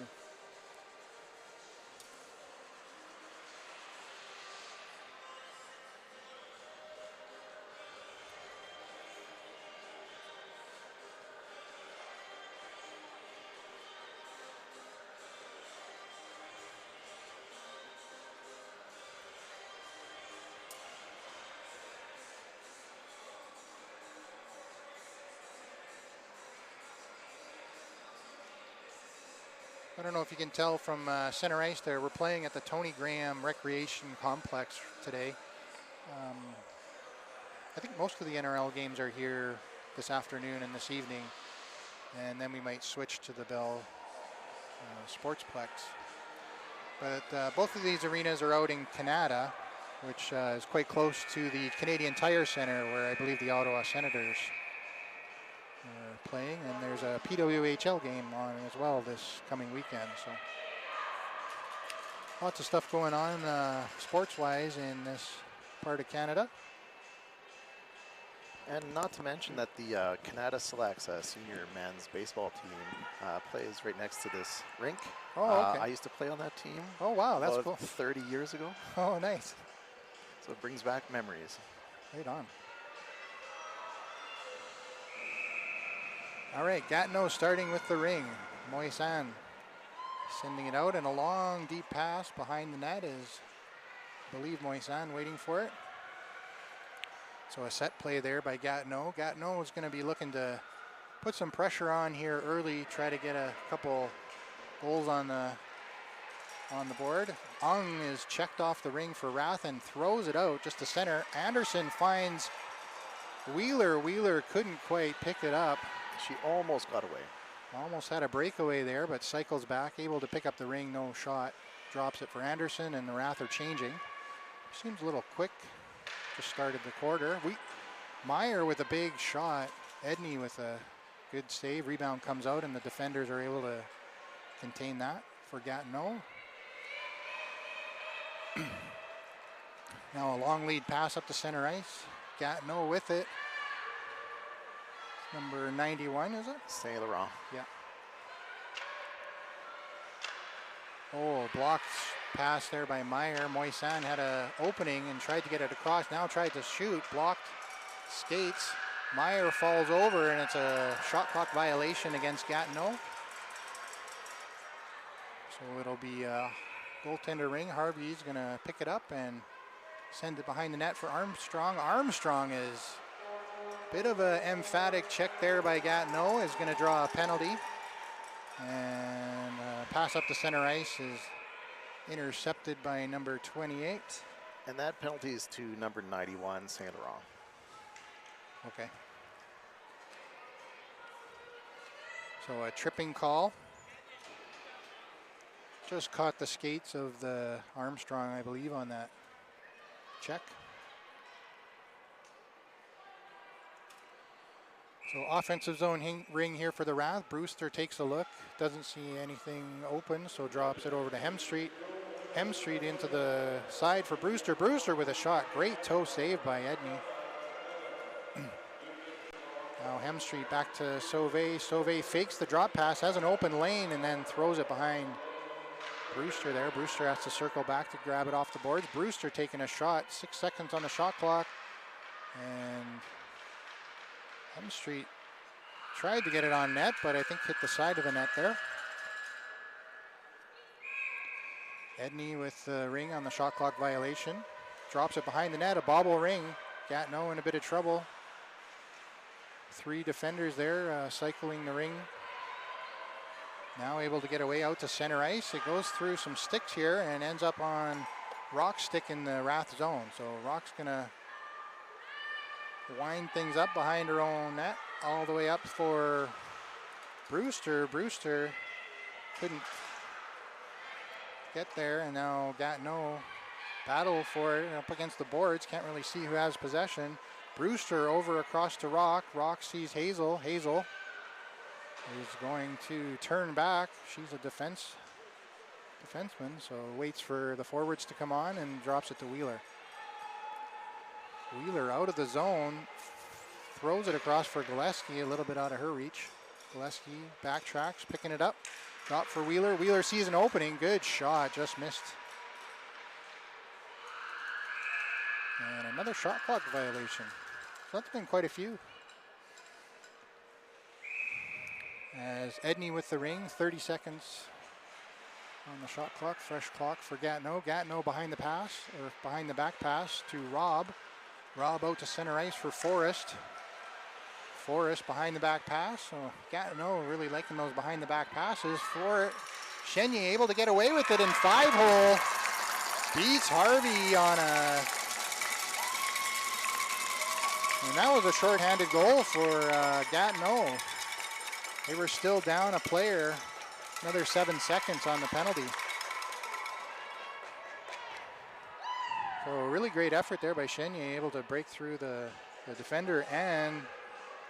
I don't know if you can tell from center ice there, we're playing at the Tony Graham Recreation Complex today. I think most of the NRL games are here this afternoon and this evening, and then we might switch to the Bell Sportsplex. But both of these arenas are out in Canada, which is quite close to the Canadian Tire Center, where I believe the Ottawa Senators are playing, and there's a PWHL game on as well this coming weekend. So lots of stuff going on sports-wise in this part of Canada. And not to mention that the Canada Selects senior men's baseball team plays right next to this rink. Oh, okay. I used to play on that team. Oh, wow, that's cool. 30 years ago. Oh, nice. So it brings back memories. Right on. All right, Gatineau starting with the ring. Moisan sending it out, and a long, deep pass behind the net is, I believe, Moisan waiting for it. So a set play there by Gatineau. Gatineau is going to be looking to put some pressure on here early, try to get a couple goals on the board. Ung is checked off the ring for RATH and throws it out just to center. Anderson finds Wheeler. Wheeler couldn't quite pick it up. She almost got away. Almost had a breakaway there, but cycles back, able to pick up the ring, no shot. Drops it for Anderson, and the RATH are changing. Seems a little quick. Just started the quarter. Meyer with a big shot. Edney with a good save. Rebound comes out, and the defenders are able to contain that for Gatineau. Now a long lead pass up to center ice. Gatineau with it. Number 91, is it? Saint Laurent. Yeah. Oh, blocked pass there by Meyer. Moisan had an opening and tried to get it across. Now tried to shoot. Blocked. Skates. Meyer falls over, and it's a shot clock violation against Gatineau. So it'll be a goaltender ring. Harvey's going to pick it up and send it behind the net for Armstrong. Armstrong is a bit of an emphatic check there by Gatineau. Is going to draw a penalty. And pass up to center ice is intercepted by number 28. And that penalty is to number 91, Saint Laurent. Okay. So a tripping call. Just caught the skates of the Armstrong, I believe, on that check. So offensive zone ring here for the RATH. Brewster takes a look, doesn't see anything open, so drops it over to Hemstreet. Hemstreet into the side for Brewster. Brewster with a shot. Great toe save by Edney. Now Hemstreet back to Sauvé. Sauvé fakes the drop pass, has an open lane, and then throws it behind Brewster there. Brewster has to circle back to grab it off the boards. Brewster taking a shot. 6 seconds on the shot clock. And Hemstreet tried to get it on net, but I think hit the side of the net there. Edney with the ring on the shot clock violation. Drops it behind the net, a bobble ring. Gatineau in a bit of trouble. 3 defenders there cycling the ring. Now able to get away out to center ice. It goes through some sticks here and ends up on Rock's stick in the RATH zone. So Rock's gonna wind things up behind her own net, all the way up for Brewster. Brewster couldn't get there, and now Gatineau battle for it up against the boards. Can't really see who has possession. Brewster over across to Rock. Rock sees Hazel. Hazel is going to turn back. She's a defenseman, so waits for the forwards to come on and drops it to Wheeler. Wheeler out of the zone, throws it across for Gillespie, a little bit out of her reach. Gillespie backtracks, picking it up. Drop for Wheeler. Wheeler sees an opening. Good shot, just missed. And another shot clock violation. So that's been quite a few. As Edney with the ring, 30 seconds on the shot clock, fresh clock for Gatineau. Gatineau behind the pass, or behind the back pass to Rob. Rob out to center ice for Forrest. Forrest behind the back pass. So Gatineau really liking those behind the back passes. For Chenier able to get away with it in 5-hole. Beats Harvey on a... And that was a shorthanded goal for Gatineau. They were still down a player. Another 7 seconds on the penalty. So a really great effort there by Chenier, able to break through the defender and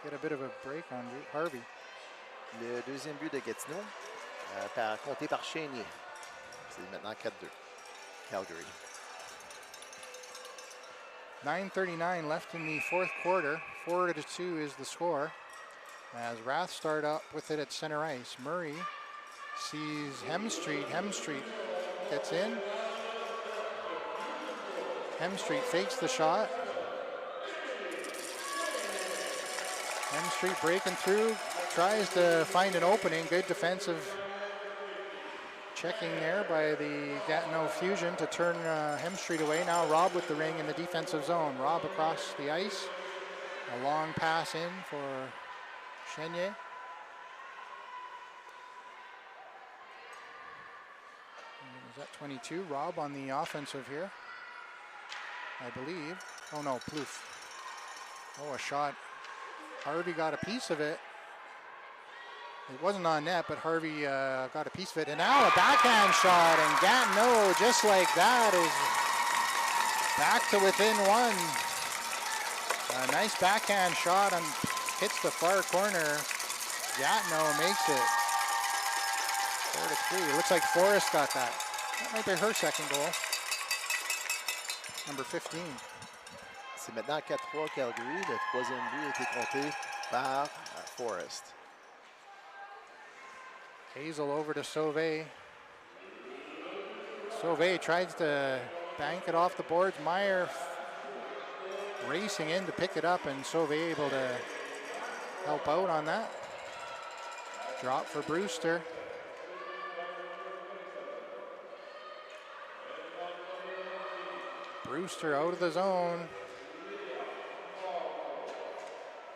get a bit of a break on Harvey. Le deuxième but de Gatineau, compté par Chenier. C'est maintenant 4-2. Calgary. 9:39 left in the fourth quarter. 4-2 is the score. As RATH start up with it at center ice. Murray sees Hemstreet. Hemstreet gets in. Hemstreet fakes the shot. Hemstreet breaking through, tries to find an opening. Good defensive checking there by the Gatineau Fusion to turn Hemstreet away. Now Rob with the ring in the defensive zone. Rob across the ice. A long pass in for Chenier. Is that 22? Rob on the offensive here, I believe. Oh no, Plouffe. Oh, a shot. Harvey got a piece of it. It wasn't on net, but Harvey got a piece of it. And now a backhand shot, and Gatineau, just like that, is back to within one. A nice backhand shot and hits the far corner. Gatineau makes it 4-3. It looks like Forrest got that. That might be her second goal. Number 15. C'est maintenant 4-3 Calgary. Le troisième but a été compté par Forrest. Hazel over to Sauvé. Sauvé tries to bank it off the boards. Meyer racing in to pick it up, and Sauvé able to help out on that. Drop for Brewster. Brewster out of the zone.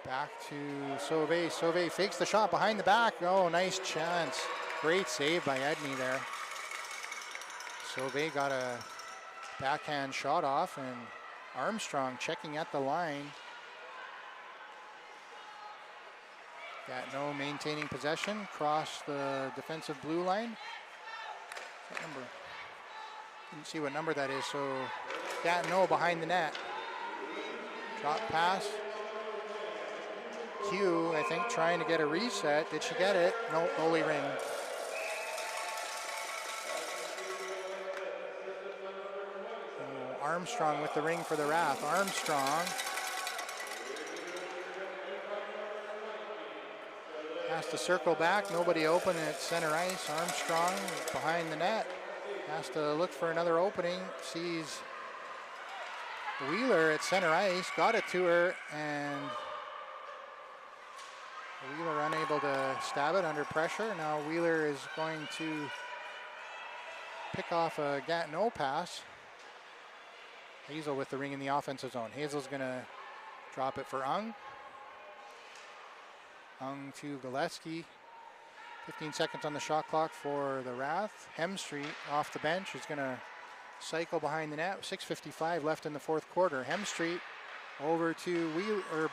Back to Sauvé. Sauvé fakes the shot behind the back. Oh, nice chance. Great save by Edney there. Sauvé got a backhand shot off, and Armstrong checking at the line. Gatineau maintaining possession. Cross the defensive blue line. What number? Didn't see what number that is, so Gatineau behind the net. Drop pass. Q, I think, trying to get a reset. Did she get it? No, goalie ring. Oh, Armstrong with the ring for the RATH. Armstrong has to circle back. Nobody open at center ice. Armstrong behind the net. Has to look for another opening. Sees Wheeler at center ice. Got it to her, and Wheeler unable to stab it under pressure. Now Wheeler is going to pick off a Gatineau pass. Hazel with the ring in the offensive zone. Hazel's going to drop it for Ung. Ung to Gillespie. 15 seconds on the shot clock for the Wrath. Hemstreet off the bench is going to cycle behind the net. 6:55 left in the fourth quarter. Hemstreet over to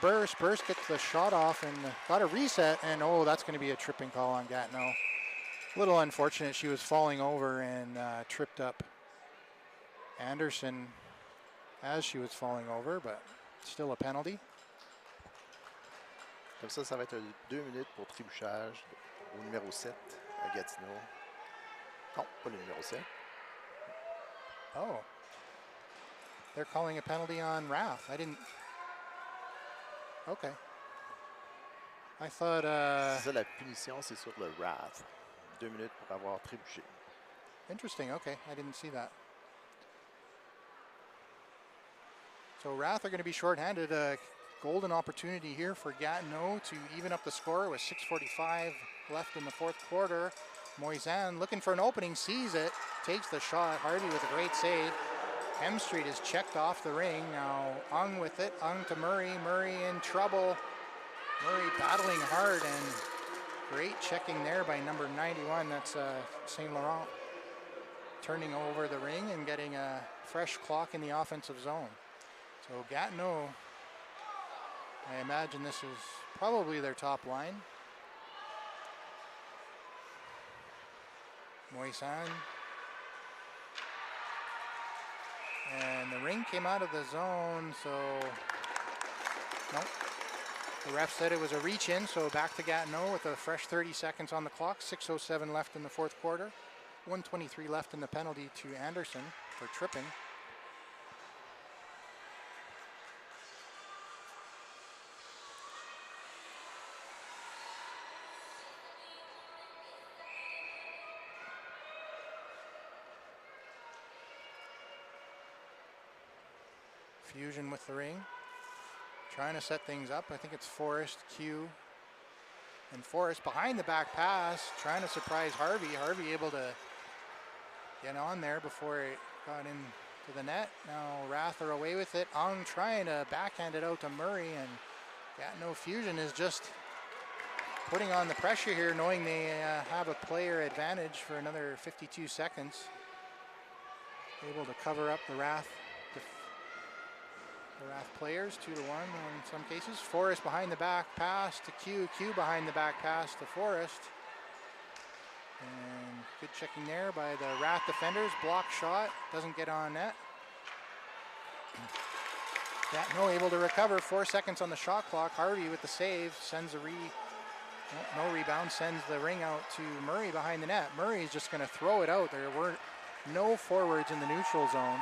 Burst. Burst gets the shot off and got a reset. And oh, that's going to be a tripping call on Gatineau. A little unfortunate. She was falling over and tripped up Anderson as she was falling over, but still a penalty. Comme ça va être 2 minutes pour trébuchage au numéro 7 à Gatineau. Non, pas le numéro 7. Oh. They're calling a penalty on RATH. I didn't... Okay. I thought... C'est ça, la punition, c'est sur le RATH. 2 minutes pour avoir trébuché. Interesting. Okay, I didn't see that. So RATH are going to be shorthanded. A golden opportunity here for Gatineau to even up the score with 6:45 left in the fourth quarter. Moisan looking for an opening, sees it, takes the shot. Harvey with a great save. Hemstreet is checked off the ring. Now Ung with it. Ung to Murray. Murray in trouble. Murray battling hard, and great checking there by number 91. That's St. Laurent turning over the ring and getting a fresh clock in the offensive zone. So Gatineau, I imagine this is probably their top line. Moisan. And the ring came out of the zone, so nope. The ref said it was a reach in, so back to Gatineau with a fresh 30 seconds on the clock. 6:07 left in the fourth quarter. 1:23 left in the penalty to Anderson for tripping. Fusion with the ring, trying to set things up. I think it's Forrest, Q, and Forrest behind the back pass, trying to surprise Harvey. Harvey able to get on there before it got into the net. Now RATH are away with it. Ung trying to backhand it out to Murray, and Gatineau Fusion is just putting on the pressure here, knowing they have a player advantage for another 52 seconds. Able to cover up the RATH players 2-1 in some cases. Forrest behind the back pass to Q. Q behind the back pass to Forrest. And good checking there by the RATH defenders. Block shot, doesn't get on net. Gatineau able to recover. 4 seconds on the shot clock. Harvey with the save sends a no rebound, sends the ring out to Murray behind the net. Murray's just going to throw it out. There were no forwards in the neutral zone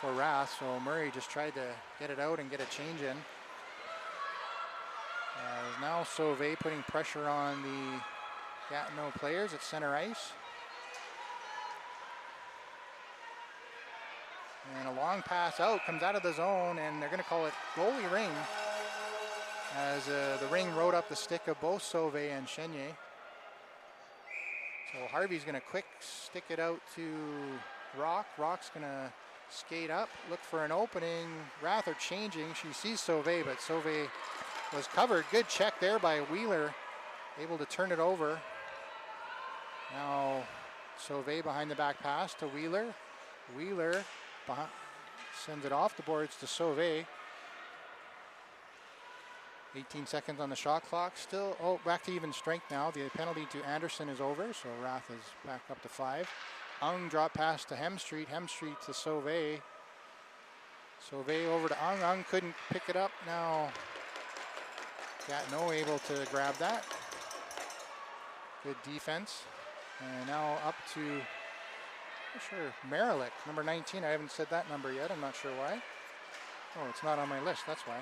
for RATH, so Murray just tried to get it out and get a change in. Now Sauvé putting pressure on the Gatineau players at center ice. And a long pass out, comes out of the zone, and they're going to call it goalie ring, as the ring rode up the stick of both Sauvé and Chenier. So Harvey's going to quick stick it out to Rock. Rock's going to skate up, look for an opening. RATH are changing. She sees Sauvé, but Sauvé was covered. Good check there by Wheeler, able to turn it over. Now Sauvé behind the back pass to Wheeler. Wheeler sends it off the boards to Sauvé. 18 seconds on the shot clock. Still, back to even strength now. The penalty to Anderson is over, so RATH is back up to 5. Ung drop pass to Hemstreet. Hemstreet to Sauvé. Sauvé over to Ung. Ung couldn't pick it up. Now Gatineau able to grab that. Good defense. And now up to, Maralik, number 19. I haven't said that number yet. I'm not sure why. Oh, it's not on my list. That's why.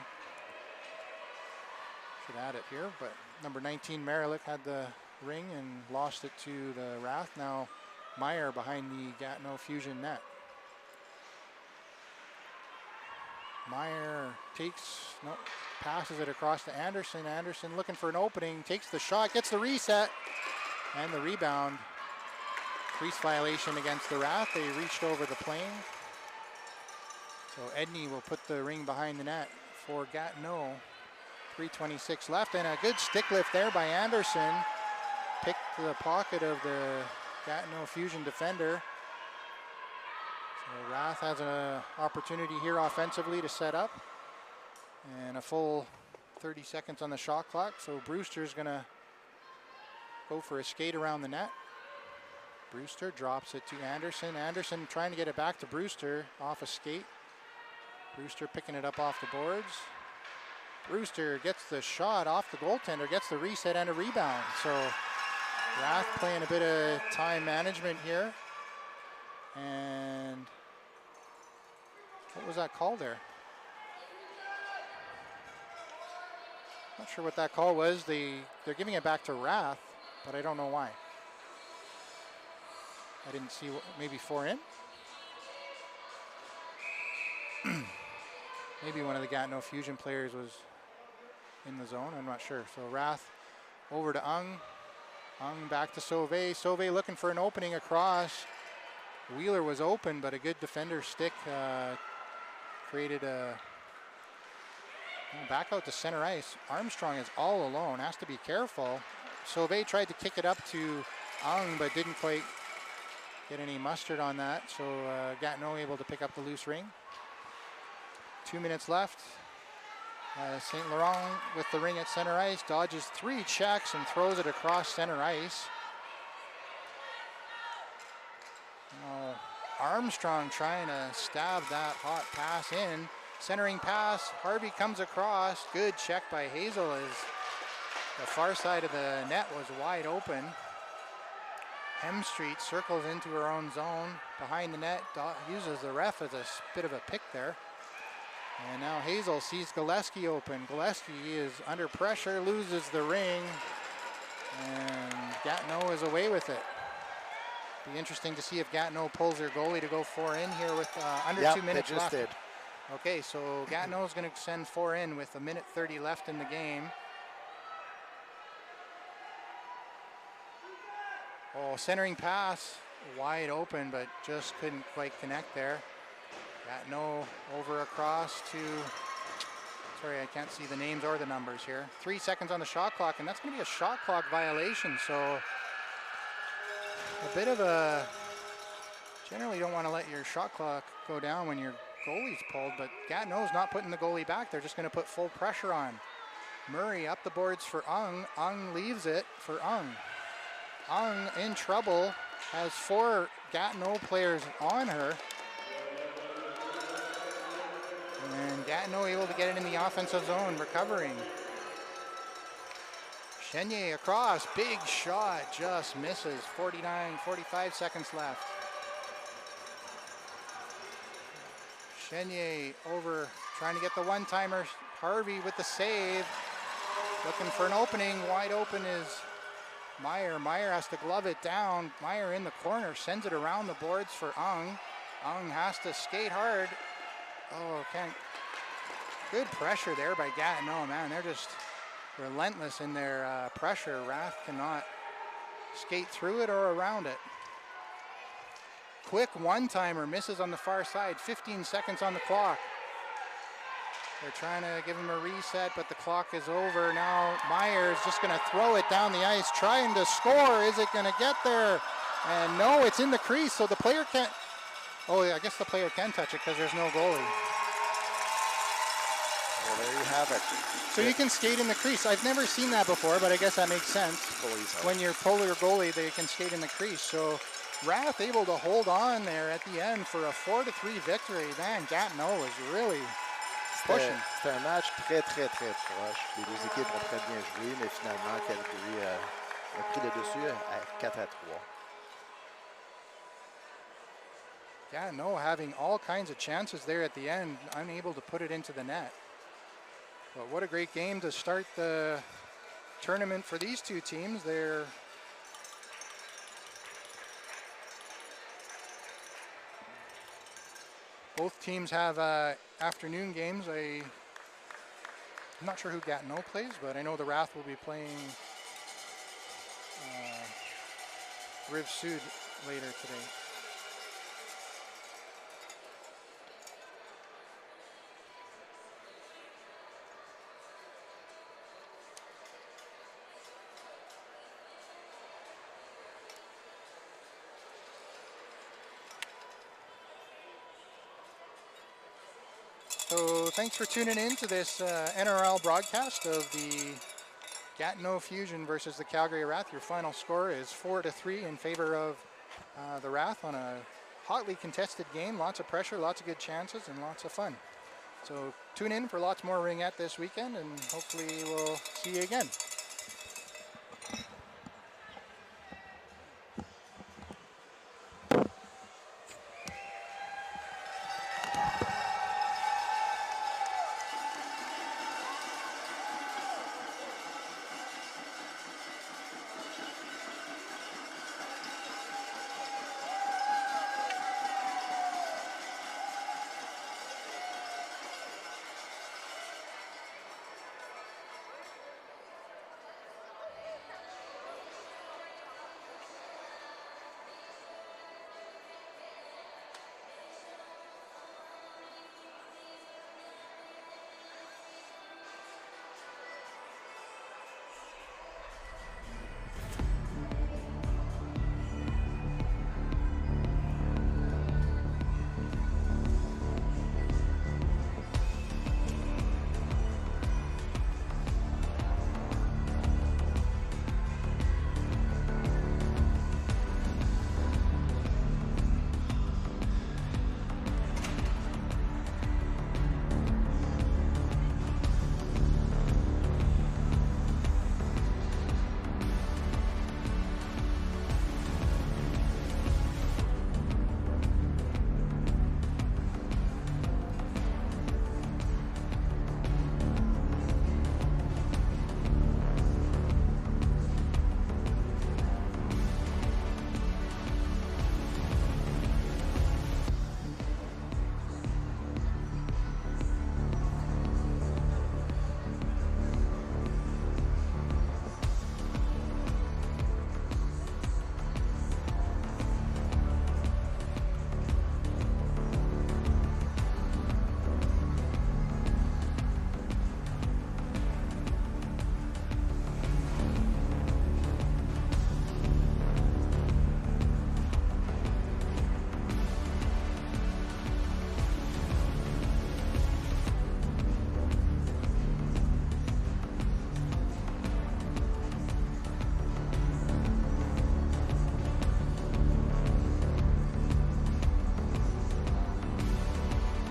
Should add it here. But number 19, Maralik, had the ring and lost it to the RATH. Now Meyer behind the Gatineau Fusion net. Meyer passes it across to Anderson. Anderson looking for an opening, takes the shot, gets the reset, and the rebound. Crease violation against the RATH. They reached over the plane. So Edney will put the ring behind the net for Gatineau. 3:26 left, and a good stick lift there by Anderson. Picked the pocket of the Gatineau Fusion defender. So RATH has an opportunity here offensively to set up. And a full 30 seconds on the shot clock. So Brewster's going to go for a skate around the net. Brewster drops it to Anderson. Anderson trying to get it back to Brewster off a skate. Brewster picking it up off the boards. Brewster gets the shot off the goaltender, gets the reset and a rebound. So RATH playing a bit of time management here. And what was that call there? Not sure what that call was. They're giving it back to RATH, but I don't know why. I didn't see, maybe 4 in? Maybe one of the Gatineau Fusion players was in the zone, I'm not sure. So RATH over to Ung. Ung back to Sauvé. Sauvé looking for an opening across. Wheeler was open, but a good defender stick created a back out to center ice. Armstrong is all alone, has to be careful. Sauvé tried to kick it up to Ung, but didn't quite get any mustard on that. So Gatineau able to pick up the loose ring. 2 minutes left. St. Laurent with the ring at center ice, dodges 3 checks and throws it across center ice. Oh, Armstrong trying to stab that hot pass in. Centering pass, Harvey comes across. Good check by Hazel as the far side of the net was wide open. Hemstreet circles into her own zone. Behind the net, uses the ref as a bit of a pick there. And now Hazel sees Gillespie open. Gillespie is under pressure, loses the ring, and Gatineau is away with it. Be interesting to see if Gatineau pulls their goalie to go 4 in here with under 2 minutes they just left. did. Okay, so Gatineau is going to send 4 in with 1:30 left in the game. Oh, centering pass, wide open, but just couldn't quite connect there. Gatineau over across to, sorry, I can't see the names or the numbers here. 3 seconds on the shot clock, and that's going to be a shot clock violation. So a bit of a, generally you don't want to let your shot clock go down when your goalie's pulled, but Gatineau's not putting the goalie back. They're just going to put full pressure on. Murray up the boards for Ung. Ung leaves it for Ung. Ung in trouble, has 4 Gatineau players on her. And Gatineau able to get it in the offensive zone, recovering. Chenier across, big shot, just misses. 45 seconds left. Chenier over, trying to get the one-timer. Harvey with the save. Looking for an opening, wide open is Meyer. Meyer has to glove it down. Meyer in the corner, sends it around the boards for Ung. Ung has to skate hard. Oh, can't. Good pressure there by Gatineau, man. They're just relentless in their pressure. RATH cannot skate through it or around it. Quick one-timer, misses on the far side. 15 seconds on the clock. They're trying to give him a reset, but the clock is over. Now Meyer is just going to throw it down the ice, trying to score. Is it going to get there? And no, it's in the crease, so the player can't. Oh, I guess the player can touch it because there's no goalie. Well, there you have it. So you can skate in the crease. I've never seen that before, but I guess that makes sense. When you're polar goalie, they can skate in the crease. So RATH able to hold on there at the end for a 4-3 victory. Man, Gatineau was really pushing. C'était un match très proche. Les deux équipes ont très bien joué, mais finalement, Calgary a pris le dessus à 4-3. Gatineau having all kinds of chances there at the end, unable to put it into the net. But what a great game to start the tournament for these two teams. They're both teams have afternoon games. I'm not sure who Gatineau plays, but I know the RATH will be playing Riv Sud later today. So thanks for tuning in to this NRL broadcast of the Gatineau Fusion versus the Calgary RATH. Your final score is 4-3 in favor of the RATH on a hotly contested game. Lots of pressure, lots of good chances, and lots of fun. So tune in for lots more Ringette this weekend, and hopefully we'll see you again.